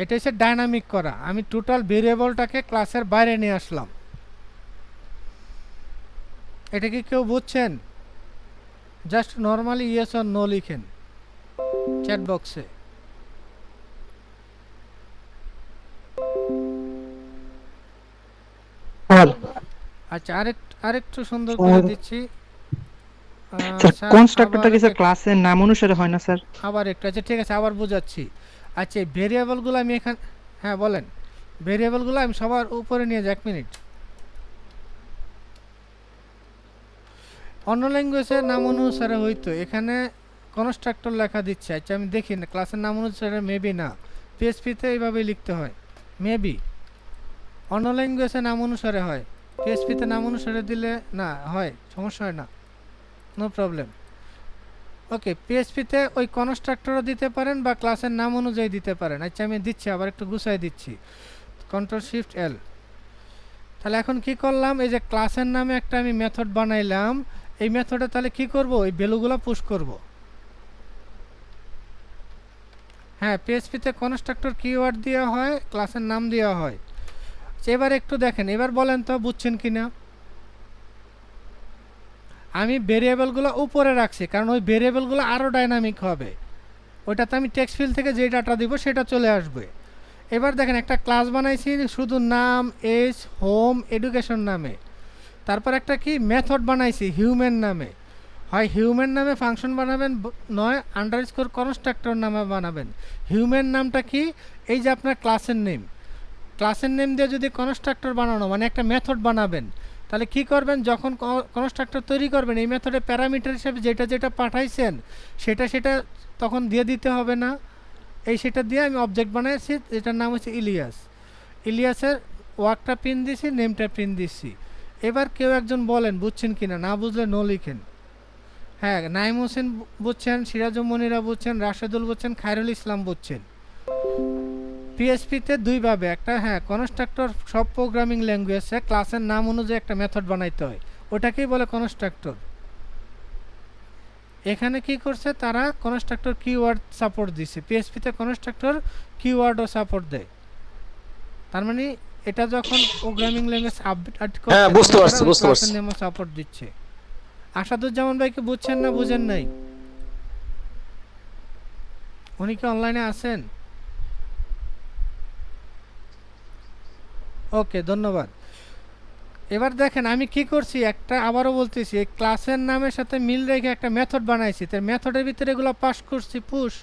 এটা হচ্ছে ডাইনামিক করা, আমি টোটাল ভেরিয়েবলটাকে ক্লাসের বাইরে নিয়ে আসলাম। এটা কি কেউ বুঝছেন? Just normally yes or no লিখেন চ্যাট বক্সে। আচ্ছা আরেকটু সুন্দর করে দিচ্ছি। কনস্ট্রাক্টরটা কি স্যার ক্লাসের নাম অনুসারে হয় না স্যার? আবার একটু, আচ্ছা ঠিক আছে আবার বোঝাচ্ছি। আচ্ছা এই ভেরিয়েবলগুলো আমি এখানে, হ্যাঁ বলেন, ভেরিয়েবলগুলো আমি সবার উপরে নিয়ে যাই, 1 মিনিট। অন্য ল্যাঙ্গুয়েজের নাম অনুসারে হয়তো এখানে কনস্ট্রাক্টর লেখা দিচ্ছে। আচ্ছা আমি দেখি না, ক্লাসের নাম অনুসারে মেবি না, পিএসপিতে এইভাবে লিখতে হয় মেবি। অন্য ল্যাঙ্গুয়েজে নাম অনুসারে হয়, পিএসপিতে নাম অনুসারে দিলে না হয়, সমস্যা হয় না, নো প্রবলেম। ওকে, পিএসপিতে ওই কনস্ট্রাক্টরও দিতে পারেন বা ক্লাসের নাম অনুযায়ী দিতে পারেন। আচ্ছা আমি দিচ্ছি, আবার একটু গুছাই দিচ্ছি, Ctrl+Shift+L। তাহলে এখন কি করলাম, এই যে ক্লাসের নামে একটা আমি মেথড বানাইলাম, এই মেথডে তাহলে কি করব, এই ভ্যালুগুলো পুশ করব। হ্যাঁ, পিএসপিতে কনস্ট্রাক্টর কিওয়ার্ড দেওয়া হয়, ক্লাসের নাম দেওয়া হয়। এবার একটু দেখেন, এবার বলেন তো বুঝছেন কি না। আমি ভেরিয়েবলগুলো উপরে রাখছি কারণ ওই ভেরিয়েবলগুলো আরও ডাইনামিক হবে, ওইটাতে আমি টেক্সট ফিল্ড থেকে যে ডাটা দিব সেটা চলে আসবে। এবার দেখেন একটা ক্লাস বানাইছি শুধু নাম, এজ, হোম, এডুকেশন নামে। তারপর একটা কি মেথড বানাইছি হিউম্যান নামে। হয় হিউম্যান নামে ফাংশন বানাবেন, নয় আন্ডারস্কোর কনস্ট্রাক্টর নামে বানাবেন। হিউম্যান নামটা কি, এই যে আপনার ক্লাসের নেম, ক্লাসের নেম দিয়ে যদি কনস্ট্রাক্টর বানানো মানে একটা মেথড বানাবেন, তাহলে কি করবেন, যখন কনস্ট্রাক্টর তৈরি করবেন এই মেথডে প্যারামিটার হিসেবে যেটা যেটা পাঠাইছেন সেটা তখন দিয়ে দিতে হবে না। এই সেটা দিয়ে আমি অবজেক্ট বানাইছি, এটার নাম হচ্ছে ইলিয়াস। ইলিয়াসের ওয়ার্কটা প্রিন্ট দিছি, নেমটা প্রিন্ট দিছি। এবার কেউ একজন বলেন বুঝছেন কিনা, না বুঝলে নো লিখেন। হ্যাঁ, নাইম হোসেন বুঝছেন, সিরাজুম মনিরা বুঝছেন, রাশেদুল বুঝছেন, খায়রুল ইসলাম বুঝছেন। পিএসপিতে দুইভাবে, একটা হ্যাঁ কনস্ট্রাক্টর সব প্রোগ্রামিং ল্যাঙ্গুয়েজে ক্লাসের নাম অনুযায়ী একটা মেথড বানাইতে হয়, ওটাকেই বলে কনস্ট্রাক্টর। এখানে কি করছে তারা, কনস্ট্রাক্টর কিওয়ার্ড সাপোর্ট দিছে। পিএসপিতে কনস্ট্রাক্টর কিওয়ার্ডও সাপোর্ট দেয়। তার মানে এটা যখন প্রোগ্রামিং ল্যাঙ্গুয়েজ আপডেট করে, হ্যাঁ, বুঝতে পারছি। ক্লাসের নেমও সাপোর্ট দিচ্ছে। আসাদুজ্জামান ভাই কি বুঝছেন না বুঝেন নাই? উনি কি অনলাইনে আছেন? ওকে, ধন্যবাদ। এবার দেখেন আমি কি করছি, একটা আবারও বলতেছি, এই ক্লাসের নামের সাথে মিল রেখে একটা মেথড বানাইছি। তার মেথডের ভিতরে এগুলো পাস করছি পুশ।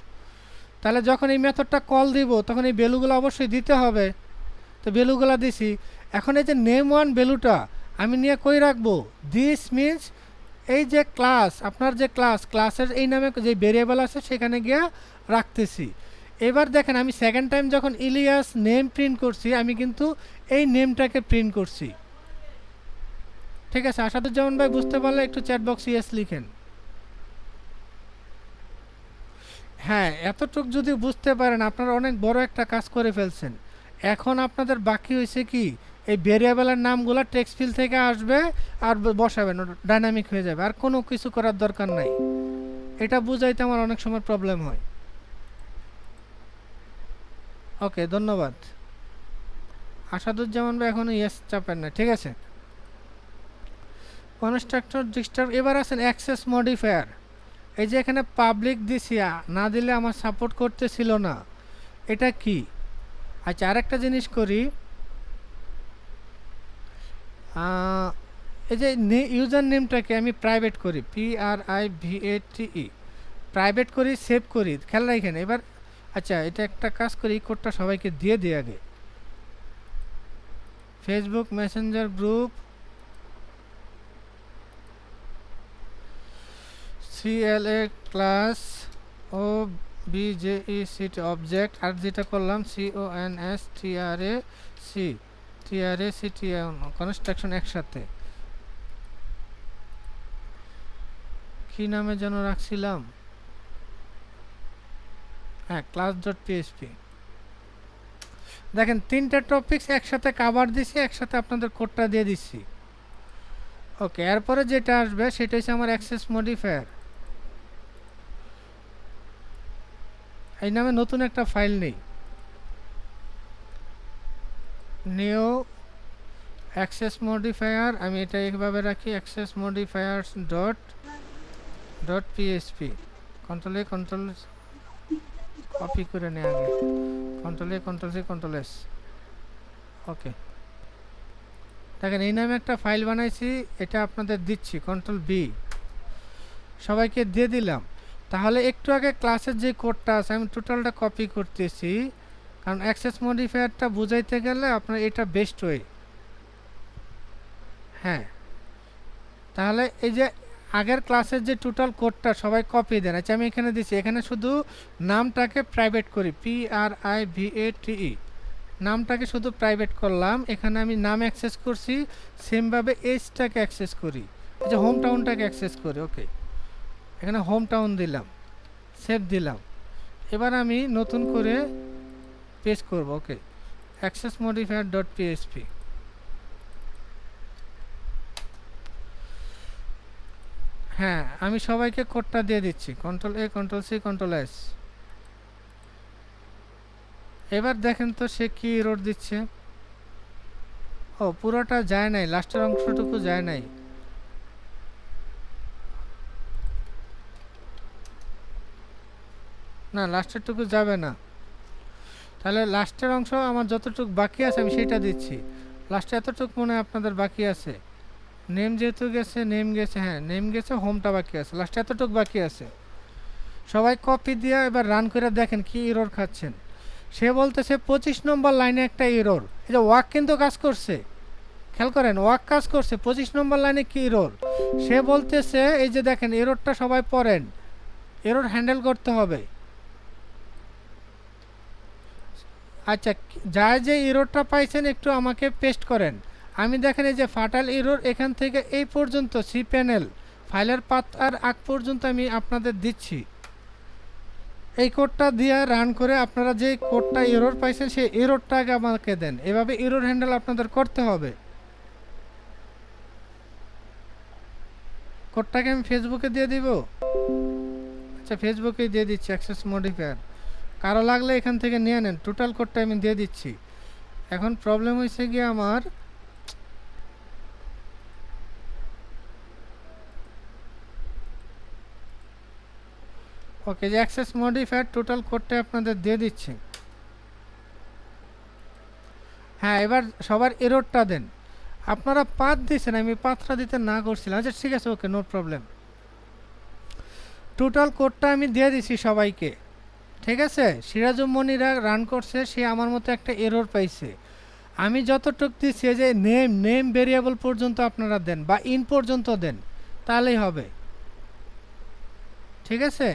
তাহলে যখন এই মেথডটা কল দিব তখন এই ভ্যালুগুলো অবশ্যই দিতে হবে, তো ভ্যালুগুলো দিছি। এখন এই যে নেম ওয়ান ভ্যালুটা আমি নিয়ে কই রাখবো, দিস মিনস এই যে ক্লাস, আপনার যে ক্লাসের এই নামে যে ভেরিয়েবল আছে সেখানে গিয়ে রাখতেছি। এবার দেখেন আমি সেকেন্ড টাইম যখন ইলিয়াস নেম প্রিন্ট করছি, আমি কিন্তু এই নেমটাকে প্রিন্ট করছি। ঠিক আছে, আসাদুজ্জামান ভাই বুঝতে পারলে একটু চ্যাট বক্স ইয়েস লিখেন। হ্যাঁ, এতটুক যদি বুঝতে পারেন আপনারা অনেক বড় একটা কাজ করে ফেলছেন। এখন আপনাদের বাকি হয়েছে কি, এই ভেরিয়েবলের নামগুলো টেক্সট ফিল্ড থেকে আসবে আর বসাবেন, ডাইনামিক হয়ে যাবে, আর কোনো কিছু করার দরকার নাই। এটা বুঝাইতে আমার অনেক সময় প্রবলেম হয়। ওকে, ধন্যবাদ। আসাদুজ্জামান ভাই এখনো ইয়েস চাপেন না, ঠিক আছে। Constructor disturb. এবার আছেন অ্যাক্সেস মডিফায়ার। এই যে এখানে পাবলিক দিছি, না দিলে আমার সাপোর্ট করতেছিল না, এটা কি? আচ্ছা, আরেকটা জিনিস করি, এই যে ইউজার নেমটাকে আমি প্রাইভেট করি, PRIVATE, প্রাইভেট করি, সেভ করি, খেয়াল রাখেন। এবার আচ্ছা, এটা একটা কাজ করি, এই কোডটা সবাইকে দিয়ে দিই আগে। Facebook Messenger group CLA class O BJECT object, আর যেটা করলাম CONSTRAC কনস্ট্রাকশন একসাথে। কি নামে যেন রাখছিলাম, হ্যাঁ class.php। দেখেন তিনটা টপিকস একসাথে কাভার দিছি, একসাথে আপনাদের কোডটা দিয়ে দিচ্ছি। ওকে, এরপরে যেটা আসবে সেটা হচ্ছে আমার অ্যাক্সেস মডিফায়ার। এই নামে নতুন একটা ফাইল নেই, নিউ অ্যাক্সেস মডিফায়ার, আমি এটা এইভাবে রাখি, access modifiers dot PHP. Control A control copy করে নে আগে, control A control C control S. Okay, দেখেন এই নামে একটা ফাইল বানাইছি, এটা আপনাদের দিচ্ছি, কন্ট্রোল বি, সবাইকে দিয়ে দিলাম। তাহলে একটু আগে ক্লাসের যে কোডটা আছে আমি টোটালটা কপি করতেছি, কারণ অ্যাক্সেস মডিফায়ারটা বুঝাইতে গেলে আপনার এটা বেস্ট ওয়ে। হ্যাঁ, তাহলে এই যে আগের ক্লাসের যে টোটাল কোডটা সবাই কপি দেন। আচ্ছা, আমি এখানে দিচ্ছি, এখানে শুধু নামটাকে প্রাইভেট করি, PRIVATE, নামটাকে শুধু প্রাইভেট করলাম। এখানে আমি নাম অ্যাক্সেস করছি, সেমভাবে এজটাকে অ্যাক্সেস করি, আচ্ছা হোম টাউনটাকে অ্যাক্সেস করি। ওকে, এখানে হোম টাউন দিলাম, সেভ দিলাম। এবার আমি নতুন করে পেস্ট করব। ওকে, অ্যাক্সেস মডিফায়ার ডট পিএসপি। হ্যাঁ, আমি সবাইকে কোডটা দিয়ে দিচ্ছি, Ctrl+A Ctrl+C Ctrl+S। এবার দেখেন তো সে কি এরর দিচ্ছে। ও, পুরোটা যায় নাই, লাস্টের অংশটুকু যায় নাই। না, লাস্টেরটুকু যাবে না। তাহলে লাস্টের অংশ আমার যতটুকু বাকি আছে আমি সেটা দিচ্ছি। লাস্টে এতটুকু মনে হয় আপনাদের বাকি আছে। নেম যেহেতু গেছে, নেম গেছে, হ্যাঁ নেম গেছে, হোমটা বাকি আছে, লাস্টে এতটুকু বাকি আছে। সবাই কপি দিয়ে এবার রান করে দেখেন কি এরর খাচ্ছেন। সে বলতেছে 25 নম্বর লাইনে একটা এরর। এই যে ওয়াক কিন্তু কাজ করছে, খেয়াল করেন, ওয়াক কাজ করছে। 25 নম্বর লাইনে কি এরর? সে বলতেছে, এই যে দেখেন এররটা সবাই পড়েন, এরর হ্যান্ডেল করতে হবে। আচ্ছা, যা যে এররটা পাইছেন একটু আমাকে পেস্ট করেন। আমি দেখেন এই যে ফাটাল এরর, এখান থেকে এই পর্যন্ত সি প্যানেল ফাইলের পাতার আগ পর্যন্ত আমি আপনাদের দিচ্ছি। এই কোডটা দিয়ে রান করে আপনারা যে কোডটা এরর পাইছেন সেই এররটা আগে আমাকে দেন। এভাবে এরর হ্যান্ডেল আপনাদের করতে হবে। কোডটাকে আমি ফেসবুকে দিয়ে দিব। আচ্ছা, ফেসবুকেই দিয়ে দিচ্ছি, অ্যাক্সেস মডিফায়ার। কারো লাগলে এখান থেকে নিয়ে নেন, টোটাল কোডটা আমি দিয়ে দিচ্ছি। এখন প্রবলেম হয়েছে গিয়ে আমার, ওকে, যে অ্যাক্সেস মডিফায়ার টোটাল কোডটা আপনাদের দিয়ে দিচ্ছি। হ্যাঁ, এবার সবার এররটা দেন। আপনারা পাথ দিয়েছেন, আমি পাথটা দিতে না করছিলাম। আচ্ছা ঠিক আছে, ওকে, নো প্রবলেম। টোটাল কোডটা আমি দিয়ে দিছি সবাইকে, ঠিক আছে। সিরাজুমনিরা রান করছে, সে আমার মতো একটা এরর পাইছে। আমি যতটুক দিচ্ছি যে নেম ভেরিয়েবল পর্যন্ত আপনারা দেন বা ইন পর্যন্ত দেন, তাহলেই হবে, ঠিক আছে।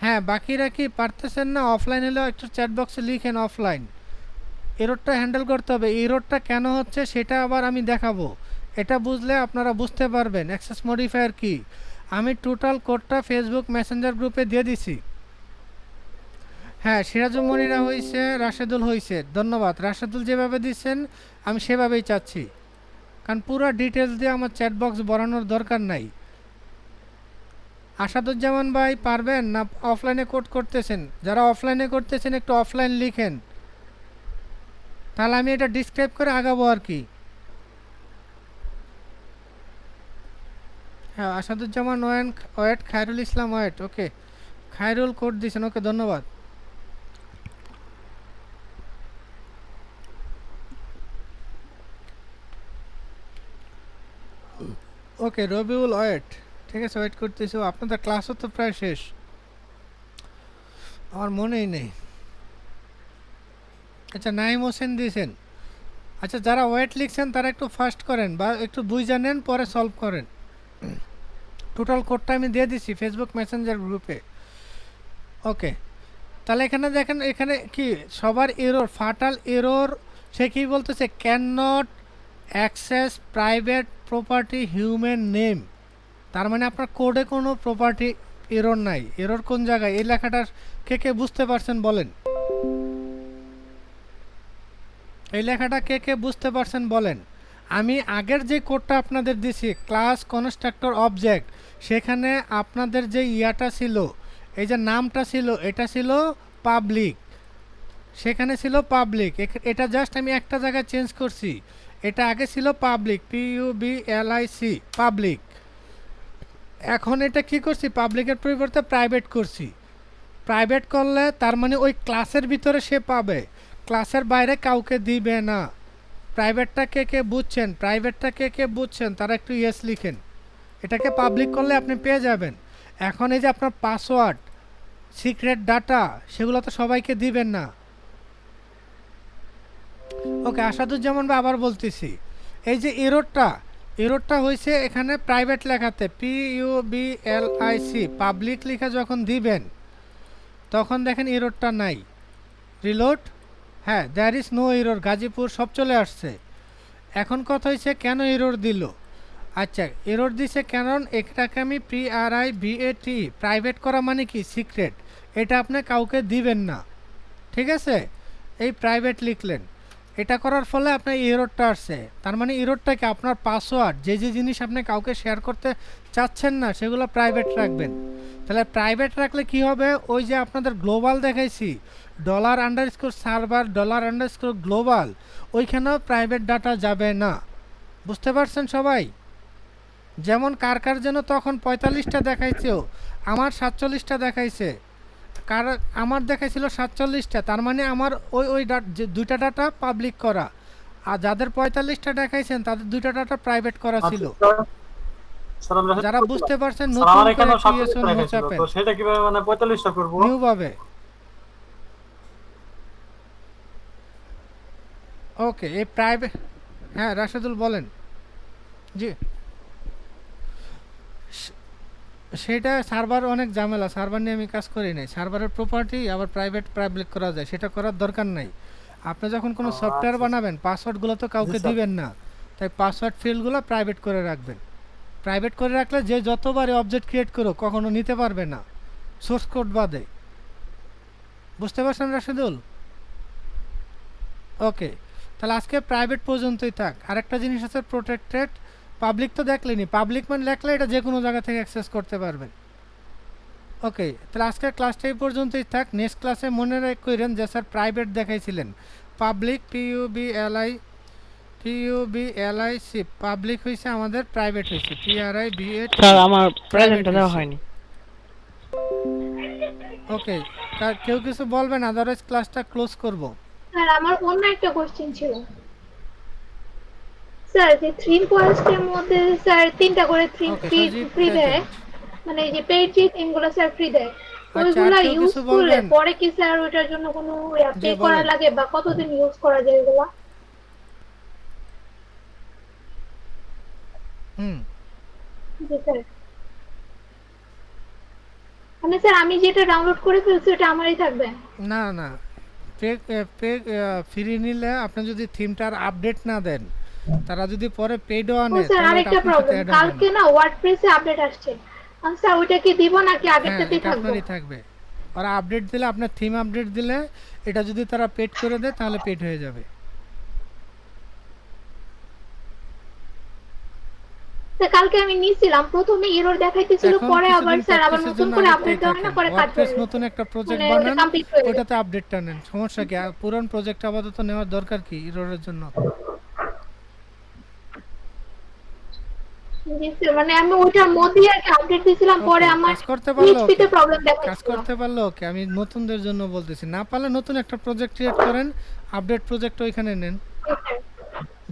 হ্যাঁ, বাকিরা কি পারতেছেন না? অফলাইন হলেও একটু চ্যাট বক্সে লিখেন অফলাইন। এররটা হ্যান্ডেল করতে হবে। এররটা কেন হচ্ছে সেটা আবার আমি দেখাবো। এটা বুঝলে আপনারা বুঝতে পারবেন অ্যাক্সেস মডিফায়ার কি। আমি টোটাল কোডটা ফেসবুক মেসেঞ্জার গ্রুপে দিয়ে দিছি। হ্যাঁ, সিরাজুমনিরা হয়েছে, রাশেদুল হয়েছে, ধন্যবাদ। রাশেদুল যেভাবে দিচ্ছেন আমি সেভাবেই চাচ্ছি, কারণ পুরো ডিটেলস দিয়ে আমার চ্যাট বক্স বাড়ানোর দরকার নাই। আসাদুজ্জামান ভাই পারবেন না? অফলাইনে কোড করতেছেন, যারা অফলাইনে করতেছেন একটু অফলাইন লিখেন, তাহলে আমি এটা ডিসক্রাইব করে আগাবো আর কি। হ্যাঁ, আসাদুজ্জামান ওয়েট, খায়রুল ইসলাম ওয়েট, ওকে, খায়রুল কোড দিয়েছেন, ওকে, ধন্যবাদ। ওকে, রবিউল ওয়েট, ঠিক আছে, ওয়েট করতেছি। আপনাদের ক্লাসও তো প্রায় শেষ, আমার মনেই নেই। আচ্ছা, নাইম হোসেন দিয়েছেন। আচ্ছা, যারা ওয়েট লিখছেন তারা একটু ফাস্ট করেন বা একটু বুঝে নেন, পরে সলভ করেন। টোটাল কোডটা আমি দিয়ে দিছি ফেসবুক মেসেঞ্জার গ্রুপে। ওকে, তাহলে এখানে দেখেন, এখানে কি সবার এরর, ফাটাল এরর। সে কি বলতেছে? Can not access private property human name. তার মানে আপনার কোডে কোনো প্রপার্টি এরর নাই। এরর কোন জায়গায়? এই লেখাটা কে বুঝতে পারছেন বলেন? এই লেখাটা কে বুঝতে পারছেন বলেন? আমি আগের যে কোডটা আপনাদের দিছি, ক্লাস কনস্ট্রাক্টর অবজেক্ট, সেখানে আপনাদের যে ইয়াটা ছিল, এই যে নামটা ছিল, এটা ছিল পাবলিক, সেখানে ছিল পাবলিক। এটা জাস্ট আমি একটা জায়গায় চেঞ্জ করছি। এটা আগে ছিল পাবলিক, PUBLIC, পাবলিক। এখন এটা কি করছি? পাবলিকের পরিবর্তে প্রাইভেট করছি। প্রাইভেট করলে তার মানে ওই ক্লাসের ভিতরে সে পাবে, ক্লাসের বাইরে কাউকে দিবে না। প্রাইভেটটা কে বুঝছেন? প্রাইভেটটা কে বুঝছেন তারা একটু ইয়েস লিখেন। এটাকে পাবলিক করলে আপনি পেয়ে যাবেন। এখন এই যে আপনার পাসওয়ার্ড সিক্রেট ডাটা সেগুলো তো সবাইকে দিবেন না। ওকে, আসাদুজ্জামান ভাই আবার বলতেছি, এই যে এররটা হয়েছে এখানে প্রাইভেট লেখাতে PUBLIC পাবলিক লেখা যখন দিবেন তখন দেখেন এররটা নাই। রিলোড, হ্যাঁ there is no error, Gazipur সব চলে আসছে। এখন কথা হয়েছে কেন এরর দিল। আচ্ছা, এরর দিছে কারণ এটাকে আমি PRIVAT প্রাইভেট করা মানে কি সিক্রেট, এটা আপনি কাউকে দিবেন না, ঠিক আছে। এই প্রাইভেট লিখলেন, এটা করার ফলে আপনার এররটা আসছে। তার মানে এররটাকে আপনার পাসওয়ার্ড যে জিনিস আপনি কাউকে শেয়ার করতে চাচ্ছেন না সেগুলো প্রাইভেট রাখবেন। তাহলে প্রাইভেট রাখলে কি হবে, ওই যে আপনাদের গ্লোবাল দেখাইছি $_সার্ভার $_গ্লোবাল, ওইখানেও প্রাইভেট ডাটা যাবে না। বুঝতে পারছেন সবাই? যেমন কার যেন তখন 45টা দেখাইছেও, আমার 47টা দেখাইছে, আমার দেখাইছিল 47টা, তার মানে আমার ওই যে দুইটা ডাটা পাবলিক করা, আর যাদের 45টা দেখাইছেন তাদের দুইটা ডাটা প্রাইভেট করা ছিল। স্যার আমরা যারা বুঝতে পারছেন স্যার নতুন আমার করে এখানে ক্রিয়েশন 47 হচ্ছে দেখাইছিল, তো সেটা কিভাবে মানে 45টা করব? নিউ ভাবে। ওকে, এই প্রাইভেট, হ্যাঁ রাশেদুল বলেন। জি, সেটা সার্ভার অনেক ঝামেলা, সার্ভার নিয়ে আমি কাজ করি নাই। সার্ভারের প্রপার্টি আবার প্রাইভেট পাবলিক করা যায়, সেটা করার দরকার নাই। আপনি যখন কোনো সফটওয়্যার বানাবেন পাসওয়ার্ডগুলো তো কাউকে দিবেন না, তাই পাসওয়ার্ড ফিল্ডগুলো প্রাইভেট করে রাখবেন। প্রাইভেট করে রাখলে যে যতবারে অবজেক্ট ক্রিয়েট করো কখনো নিতে পারবে না, সোর্স কোড বাদে। বুঝতে পারছেন রাশেদুল? ওকে, তাহলে আজকে প্রাইভেট পর্যন্তই থাক। আরেকটা জিনিস আছে প্রোটেক্টেড। পাবলিক তো দেখলেনি, পাবলিক মানে লেখলে এটা যে কোনো জায়গা থেকে অ্যাক্সেস করতে পারবেন। ওকে, তাহলে আজকের ক্লাসটা এই পর্যন্তই থাক। নেক্সট ক্লাসে মনে রাখবেন যে স্যার প্রাইভেট দেখাইছিলেন, পাবলিক PUBLIC পাবলিক হয়েছে আমাদের, প্রাইভেট হয়েছে PRIVAT। স্যার আমার প্রেজেন্টটা দেওয়া হয়নি। ওকে, কেউ কিছু বলবেন, আদারওয়াইজ ক্লাসটা ক্লোজ করব। স্যার আমার অন্য একটা কোশ্চেন ছিল। স্যার যে থিম ফরেস্টের মধ্যে স্যার 3টা করে থিম Okay, ফ্রি সজীব ফ্রি দেয়, present। মানে যে পেইড যে থিমগুলো স্যার ফ্রি দেয়, আচ্ছা, ওইগুলা আর কেউ ইউজ কিছু করলে বলবেন? পরে কি স্যার ওইটার জন্য কোনো পে জি, করা বলেন। লাগে বা কতদিন ইউজ করা যায় এগুলা? হুম, জি স্যার, মানে স্যার আমি যেটা ডাউনলোড করে ফেলছি ওটা আমারই থাকবে? না না, ফ্রি নিলে আপনি যদি থিমটার আপডেট না দেন, তারা যদি পরে পেডও ও আনে স্যার তাহলে আরেকটা আপনার সাথে প্রবলেম, অ্যাড হবে কালকে না। না ওয়ার্ডপ্রেসে আপডেট আসছে, স্যার ওইটা কি দিব নাকি হ্যাঁ, আগেরটাতেই এটা থাকবে? আপনারই থাকবে। ওরা আপডেট দিলে, আপনার থিম আপডেট দিলে, এটা যদি তারা পেড করে দেয় তাহলে পেড হয়ে যাবে। স্যার কালকে আমি নিয়েছিলাম, প্রথমে এরর দেখাইতেছিল, এখন পরে আবার কিছুদিন স্যার আবার প্র্যাকটিসের নতুন জন্য করে আগেরটাই আপডেট দেওয়া হয় না, থাকেন। পরে কাজ ওয়ার্ডপ্রেস করে নতুন একটা প্রজেক্ট মানে ওটা বানান, কমপ্লিট হয়ে গেছে। ওটাতে আপডেটটা নেন, সমস্যা কি? আর পুরান প্রজেক্ট আপাতত নেওয়ার দরকার কি এররের জন্য? জি স্যার, মানে আমি ওইটার মধ্যেই আর কি আপডেট দিয়েছিলাম, পরে ওকে, আমার কাজ করতে পারলো? পিএইচপি তে প্রবলেম কাজ দেখাচ্ছিল। করতে পারলো? ওকে, আমি নতুনদের জন্য বলতেছি, না পারলে নতুন একটা প্রজেক্ট ক্রিয়েট করেন, আপডেট প্রজেক্ট ওইখানে নেন,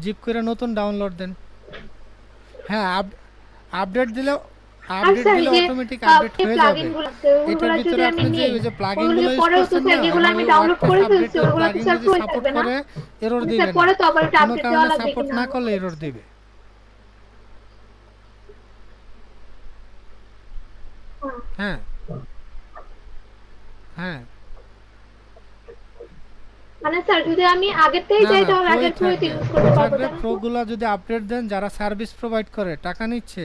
জিপ করে নতুন ডাউনলোড দেন। হ্যাঁ, আপডেট দিলে আর স্যার যে অটোমেটিক আপডেট হয়ে যাবে। প্লাগইনগুলো আছে এটার ওইগুলো ভিতরে যদি আমি আপনি যে নিই, ওই যে ওগুলো প্লাগইনগুলো ইউজ পরেও তো করছেন স্যার না, যেগুলো আমি ওই ডাউনলোড করে ওয়ার্ডপ্রেস ফেলছি আপডেটের ওগুলো তো প্লাগইন স্যার যদি ফুল সাপোর্ট থাকবে না? করে এরর মানে দিবে স্যার না, পরে তো আবার এটা কোনো আপডেট দেওয়া কারণে লাগবে সাপোর্ট কিনা? না করলে এরর দিবে। হ্যাঁ হ্যাঁ, মানে স্যার যদি আমি আগেরটাই না চাই না, তাহলে প্রোই আগের প্রোই থাকবে, ইউজ প্রো করতে পারবো, থাকবে। তাই না? প্রোগুলো যদি আপডেট দেন, যারা সার্ভিস প্রোভাইড করে টাকা নিচ্ছে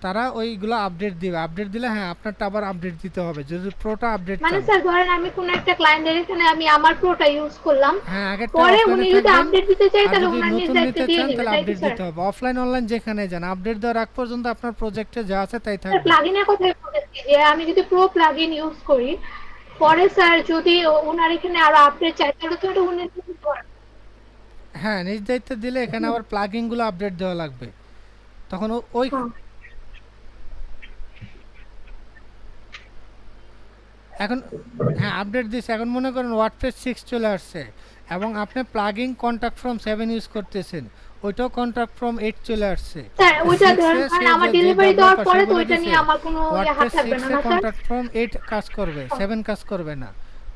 তারা ওইগুলো আপডেট দিবে। আপডেট দিলে হ্যাঁ আপনারটা আবার আপডেট দিতে হবে যদি প্রোটা আপডেট মানে চান। স্যার ধরেন আমি কোন একটা ক্লায়েন্টের এখানে আমি আমার প্রোটা ইউজ করলাম, হ্যাঁ, আগেরটা পরে অফলাইনে উনি যদি থাকবেন, আপডেট দিতে চায় আর তাহলে যদি উনার নিজ নতুন দায়িত্বে নিতে দিয়ে চান দিবে, তাহলে তাই তো আপডেট স্যার? দিতে হবে। অফলাইন অনলাইন যেখানে যান, আপডেট দেওয়ার আগ পর্যন্ত আপনার প্রজেক্টে যা আছে তাই স্যার থাকবে। প্লাগইনের কথাই বলতেছি যে আমি যদি প্রো প্লাগইন ইউজ করি, পরে স্যার যদি ওনার এখানে আরো আপডেট চাই তাহলে তো এটা উনি দিতে পারবেন। হ্যাঁ, নিজ দায়িত্বে দিলে এখানে আবার প্লাগইনগুলো আপডেট দেওয়া লাগবে, তখন ওই হ্যাঁ। এখন হ্যাঁ আপডেট দিছে, এখন মনে করেন ওয়ার্ডপ্রেস 6 চলে আসছে এবং আপনি প্লাগইন কন্ট্যাক্ট ফ্রম 7 ইউজ করতেছেন, ওইটাও কন্ট্যাক্ট ফ্রম 8 চলে আসছে। স্যার তো ওইটা 6 ধরেন এ সে আমার যে ডেলিভারি দেওয়ার ডেভেলপার সে পরে তো বলে ওইটা দিছে নিয়ে আমার কোনো হাত ওয়ার্ডপ্রেস থাকবে 6 না এ না স্যার? কন্ট্যাক্ট ফ্রম 8 কাজ করবে, 7 কাজ করবে না।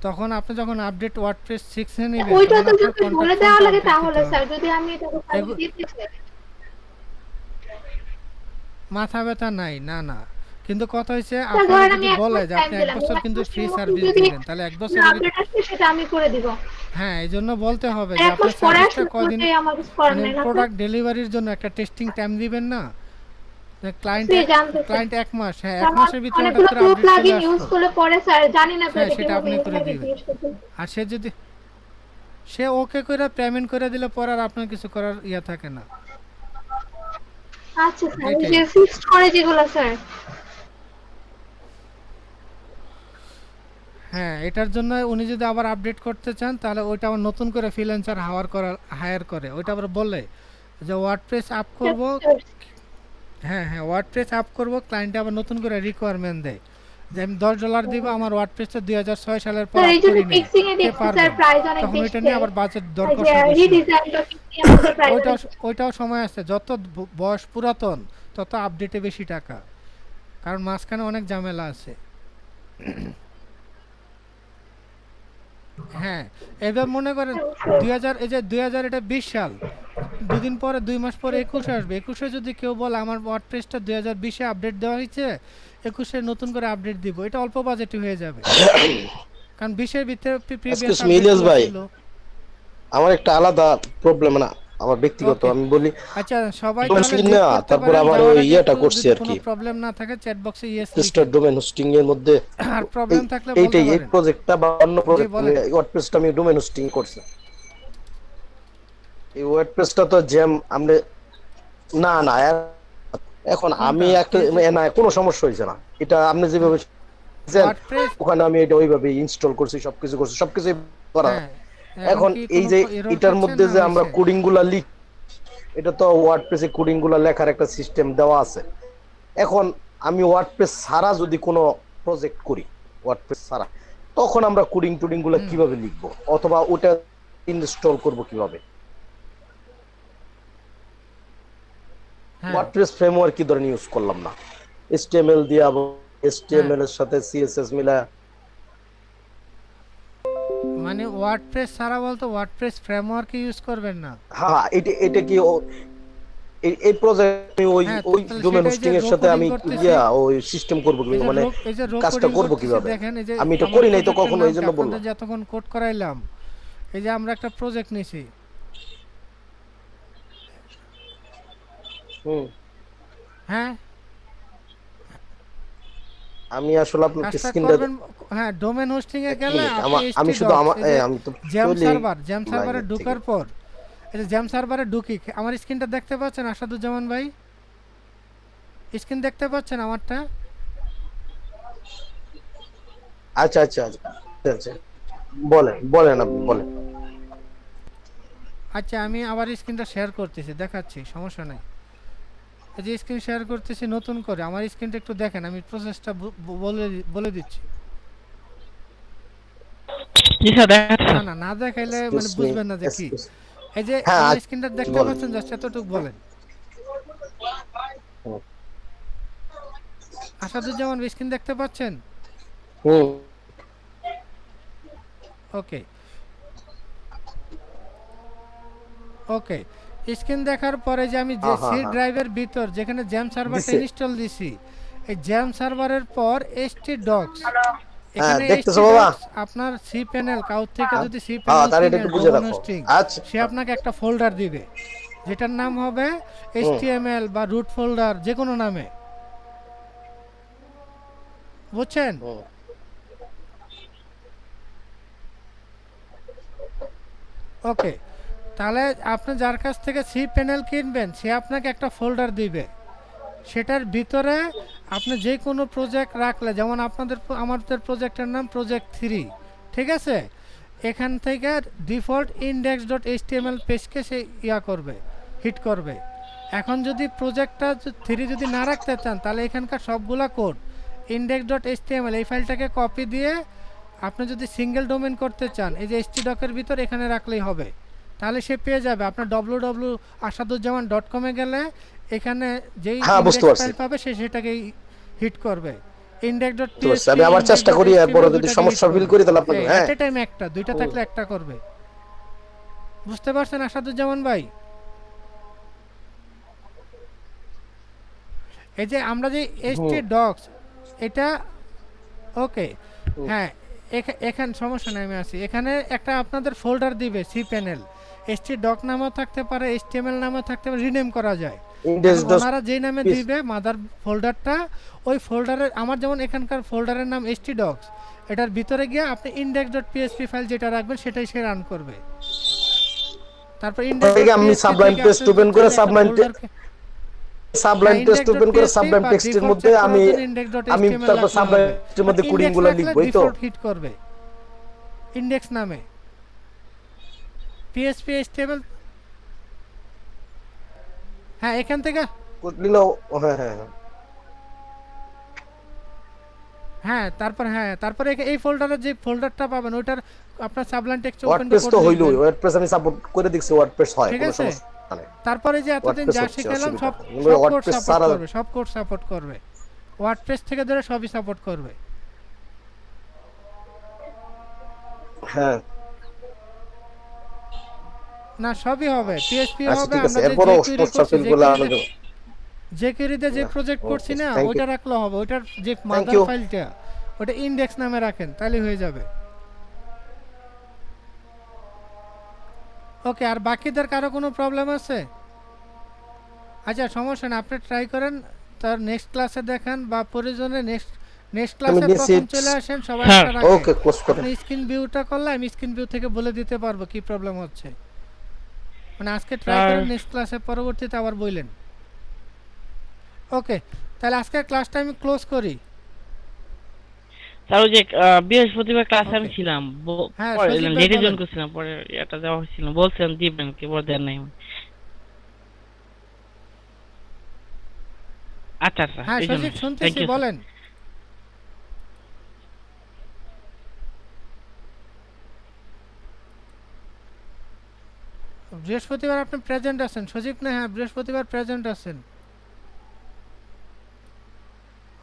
তখন আপনি যখন আপডেট ওয়ার্ডপ্রেস 6 এ নেবেন ওইটা তখন তো আপনার যদি বলে কন্ট্যাক্ট দেওয়া ফর্মটা লাগে আপডেট তাহলে দিতে স্যার, হবে। যদি আমি এটা কোথাও এগু- দিতে চাই। মাথা ব্যথা নাই, না না, কিন্তু কথা হচ্ছে স্যার আপনারা ধরেন আমি যদি 1 বলে মাস যে টাইম আপনি 1 দিলাম, বছর 1 কিন্তু ফ্রি মাসের মধ্যে সার্ভিস যদি দিবেন, তাহলে 1 বছরের আপডেট আসে সেটা আমি করে দিব। হ্যাঁ এই জন্য বলতে হবে যে 1 আপনার মাস পরে সার্ভিসটা আসলে কয়দিন, ওইটাই আমার কিছু করার মানে নাই না স্যার? প্রোডাক্ট ডেলিভারির জন্য একটা টেস্টিং টাইম দিবেন না। ক্লায়েন্ট জি জানতে চাই। ক্লায়েন্ট 1 মাস, হ্যাঁ 1 আমার মাসের ভিতরে হঠাৎ অনেকগুলো করে প্রো আপডেট চলে প্লাগইন ইউজ আসলো, করলে পরে স্যার জানি না তো হ্যাঁ এটা সেটা কিভাবে আপনি ইউজ করে লাগে দিবেন। জিজ্ঞেস করতে। আর সে যদি সে ওকে করে পেমেন্ট করে দিলে পরে আর আপনার কিছু করার ইয়া থাকে না। আচ্ছা স্যার, এটাই। যে ফিক্সড করে যেগুলো স্যার। হ্যাঁ এটার জন্য উনি যদি আবার আপডেট করতে চান তাহলে ওইটা আবার নতুন করে ফ্রিল্যান্সার হায়ার করে, ওইটা আবার বলে যে ওয়ার্ডপ্রেস আপ করব, হ্যাঁ হ্যাঁ ওয়ার্ডপ্রেস আপ করব, ক্লায়েন্ট আবার নতুন করে রিকোয়ারমেন্ট দেয় যে আমি $10 দিব, আমার ওয়ার্ডপ্রেসটা 2006 সালের পর স্যার আপ এই জন্য করি নাই, ফিক্সিং এ কে দেখছি পারবে? স্যার প্রাইস অনেক তখন বেশি ওইটা নিয়ে যায়। আবার বাজেট আর দরকার যে বেশি। রিডিজাইন বা ফিক্সিং আমাদের প্রাইস ওইটাও সময় আছে, যত বয়স পুরাতন তত আপডেটে বেশি টাকা, কারণ মাঝখানে অনেক ঝামেলা আছে। হ্যাঁ এবার মনে করেন 2000, এই যে 2000 এটা 20 সাল, দুদিন পরে 2 মাস পরে 21 আসবে, 21-এ যদি কেউ বলে আমার ওয়ার্ডপ্রেসটা 2020-এ আপডেট দেওয়া হয়েছে, 21-এ নতুন করে আপডেট দিব, এটা অল্প বাজেটে হয়ে যাবে, কারণ 20-এর ভিতরে প্রিভিয়াস Excuse me, ইলিয়াস ভাই। আমার একটা আলাদা প্রবলেম না, আমার ব্যক্তিগত, Okay. আমি বলি আচ্ছা সবাই ডোমেন তাহলে হোস্টিং লিভ না, করতে তারপরে পারেন, আমার যাওয়ার ওই আগে ইয়েটা একটু করছি যদি আর কোনো কি, প্রবলেম না থাকে চ্যাট বক্সে ইয়েস রেজিস্টার ডোমেন হোস্টিং এর মধ্যে আর প্রবলেম থাকলে বলতে এইটাই, এই পারেন। প্রজেক্টটা বা অন্য প্রজেক্ট, বলেন। ওয়ার্ডপ্রেসটা আমি ডোমেন হোস্টিং করছি। এই ওয়ার্ডপ্রেসটা তো জ্যাম আমরা না না এখন আমি একটা না কোনো সমস্যা হয়েছে না, এটা আপনি যেভাবে বলছেন, ওয়ার্ডপ্রেস ওখানে আমি এটা ওইভাবে ইনস্টল করছি, সবকিছু করছি, সবকিছু করা। হ্যাঁ এখন কি এই কোনো যে error এটার পাচ্ছেন মধ্যে না যে আমরা হয়েছে? কোডিং গুলা লিখ, এটা তো ওয়ার্ডপ্রেসে কোডিং গুলা লেখার একটা সিস্টেম দেওয়া আছে। এখন আমি ওয়ার্ডপ্রেস ছাড়া যদি কোনো প্রজেক্ট করি, ওয়ার্ডপ্রেস ছাড়া, তখন আমরা কোডিং টোডিং গুলা কিভাবে লিখবো, অথবা ওটা ইনস্টল করব কিভাবে? হ্যাঁ ওয়ার্ডপ্রেস ফ্রেমওয়ার্ক কি ধরনের ইউজ করলাম না, HTML দিয়া, HTML এর সাথে CSS মিলা, মানে ওয়ার্ডপ্রেস ছাড়া বলতে ওয়ার্ডপ্রেস ফ্রেমওয়ার্ক ইউজ করবেন না। হ্যাঁ এটা কি এই প্রজেক্ট ওই হ্যাঁ, ওই তাহলে ডোমেন সেটাই যে হোস্টিং এর raw সাথে coding আমি করতেছি। ওই সিস্টেম করব এই কিভাবে, যে মানে এই যে কাজটা coding করব করতেছি, কিভাবে? দেখেন এই যে আমি এটা আমার করি নাই তো project-এর কখনো, নাম এই জন্য কি? আপনাদের বললাম। যতক্ষণ কোড করাইলাম, এই যে আমরা একটা প্রজেক্ট নিছি, হুম, হ্যাঁ আমি আসলে আপনার কাজটা স্ক্রিনটা করবেন। হ্যাঁ ডোমেন হোস্টিং এ গেলে আমি শুধু আমার আমি তো জ্যাম চলি সার্ভারে লাইনের ঢোকার থেকে। পর, এই যে জ্যাম সার্ভারে ঢুকি, আমার স্ক্রিনটা দেখতে পাচ্ছেন আসাদুজ্জামান ভাই? স্ক্রিন দেখতে পাচ্ছেন আমারটা? আচ্ছা আচ্ছা আচ্ছা আচ্ছা, বলেন আপনি বলেন। আচ্ছা আমি আবার স্ক্রিনটা শেয়ার করতেছি, দেখাচ্ছি, সমস্যা নাই। এই যে স্ক্রিন শেয়ার করতেছি নতুন করে, আমার স্ক্রিনটা একটু দেখেন, আমি প্রসেসটা বলে দিচ্ছি। জি স্যার দেখাচ্ছে। না না না দেখাইলে মানে Excuse me, বুঝবেন না যে কি। excuse- এই যে হ্যাঁ, আমার স্ক্রিনটা দেখতে বলেন। পাচ্ছেন, জাস্ট এতটুকু বলেন। হুম। আসাদুজ্জামান স্ক্রিন দেখতে পাচ্ছেন? হুম, ওকে ওকে, স্ক্রিন দেখার পরে যে আমি যে হ্যাঁ, সি হ্যাঁ। ড্রাইভের ভিতর যেখানে জ্যাম সার্ভারটা দিছে। ইনস্টল দিছি, এই জ্যাম সার্ভারের পর htdocs, এখানে দেখতেছো বাবা? htdocs আপনার সি প্যানেল কাউট থেকে যদি সি হ্যাঁ, প্যানেল তার এটা একটু বুঝে রাখো। আচ্ছা। সে আপনাকে একটা ফোল্ডার দিবে যেটার নাম হবে html বা রুট ফোল্ডার, যে কোনো নামে, বুঝছেন? হুম। ওকে, তাহলে আপনি যার কাছ থেকে সি প্যানেল কিনবেন সে আপনাকে একটা ফোল্ডার দিবে, সেটার ভিতরে আপনি যে কোনো প্রজেক্ট রাখলে, যেমন আমাদের প্রজেক্টের নাম প্রজেক্ট 3, ঠিক আছে? এখান থেকে ডিফল্ট index.html পেজকে সে করবে, হিট করবে। এখন যদি প্রজেক্টটা 3 যদি না রাখতে চান তাহলে এখানকার সবগুলা কোড index.html এই ফাইলটাকে কপি দিয়ে আপনি যদি সিঙ্গেল ডোমেন করতে চান এই যে htdoc-এর ভিতর এখানে রাখলেই হবে, তাহলে সে পেয়ে যাবে। আপনার www.asaduzzaman.com এ গেলে এখানে যেই হ্যাঁ, বুঝতে ইন্ডেক্স পারছি। ফাইল পাবে সে সেটাকেই হিট করবে। বুঝতে পারছি। আমি আবার চেষ্টা করি, এরপরে যদি সমস্যা ফিল করি তাহলে আপনাকে হ্যাঁ এট এ টাইম একটা, দুইটা থাকলে একটা করবে। বুঝতে পারছেন আসাদুজ্জামান ভাই? এই যে আমরা যে htdocs এটা ওকে, হ্যাঁ এখানে সমস্যা নাই, আমি আছি। এখানে একটা আপনাদের ফোল্ডার দিবে cpanel, htdoc নামও থাকতে পারে, html নামও থাকতে পারে, রিনেম করা যায়। index.php ওনারা যেই নামে দিবে মাদার ফোল্ডারটা, ওই ফোল্ডারে আমার যেমন এখানকার ফোল্ডারের নাম htdocs, এটার ভিতরে গিয়ে আপনি index.php ফাইল যেটা রাখবেন সেটাই সে রান করবে। তারপর আমি সাবলাইম টেক্সট ওপেন করে সাবলাইম টেক্সট ওপেন করে সাবলাইম টেক্সটের মধ্যে আমি তারপর সাবলাইমের মধ্যে কোডিংগুলো লিখবই তো হিট করবে ইনডেক্স নামে PHP HTML। হ্যাঁ এখান থেকে নিলো। হ্যাঁ হ্যাঁ হ্যাঁ তারপরে এই ফোল্ডারে যে ফোল্ডারটা পাবেন ওটার আপনার সাবলাইম টেক্সট ওপেন ওয়ার্ডপ্রেস তো হইলো, ওয়ার্ডপ্রেস আমি সাপোর্ট করে দেখছি, ওয়ার্ডপ্রেস হয়, ঠিক কোনো আছে। সমস্যা নেই। তারপরে যে এতদিন WordPress যা হচ্ছে শিখালাম সব অসুবিধা নেই। WordPress সাপোর্ট সারা- করবে, সব কোড সাপোর্ট করবে, ওয়ার্ডপ্রেস থেকে ধরে সবই সাপোর্ট করবে। হ্যাঁ না সবই হবে, PHP আচ্ছা হবে। ঠিক আছে, আমরা এরপরও যে সমস্যা ফিল করলে আমাকে যে query-তে যে Yeah, প্রজেক্ট করছি okay, না thank ওইটা you. রাখলে হবে, ওইটার যে মাদার you. ফাইলটা ওটা ইনডেক্স নামে রাখেন তাহলে হয়ে যাবে। ওকে, আর বাকিদের কারো কোনো প্রবলেম আছে? আচ্ছা সমস্যা না, আপনি ট্রাই করেন, তার নেক্সট ক্লাসে দেখান বা প্রয়োজনে নেক্সট ক্লাসে দিছি। প্রথম চলে আসেন সবাই হ্যাঁ, একটা রাখেন। ওকে ক্লোজ করেন। আপনি স্ক্রিন ভিউটা করলে আমি স্ক্রিন ভিউ থেকে বলে দিতে পারবো কি প্রবলেম হচ্ছে। মানে আজকে ট্রাই করেন, নেক্সট ক্লাসে পরবর্তীতে আবার বললেন। ওকে, তাহলে আজকের ক্লাসটা আমি ক্লোজ করি। স্যার ওই যে বৃহস্পতিবার ক্লাসে আমি Okay. ছিলাম, হ্যাঁ, পরে সজীব ভাই লেটে বলেন। জয়েন করছিলাম, পরে এটা দেওয়া হয়েছিল, বলছেন দিবেন কি পরে দেন নাই। আচ্ছা আচ্ছা, হ্যাঁ এই জন্য সজীব থ্যাংক শুনতেছি, ইউ। বলেন। বৃহস্পতিবার আপনি প্রেজেন্ট আছেন সজীব না? হ্যাঁ বৃহস্পতিবার প্রেজেন্ট আছেন।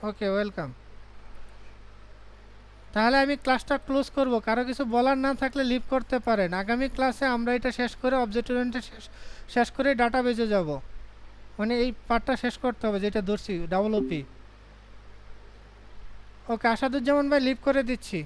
Okay welcome. তাহলে আমি ক্লাসটা ক্লোজ করব, কারো কিছু বলার না থাকলে লিভ করতে পারেন। আগামী ক্লাসে আমরা এটা শেষ করে অবজেক্ট ওরিয়েন্টেড শেষ করে ডাটা বেজে যাব, মানে এই পার্টটা শেষ করতে হবে যেটা ধরছি WP। ওকে আসাদুজ্জামান ভাই লিভ করে দিচ্ছি।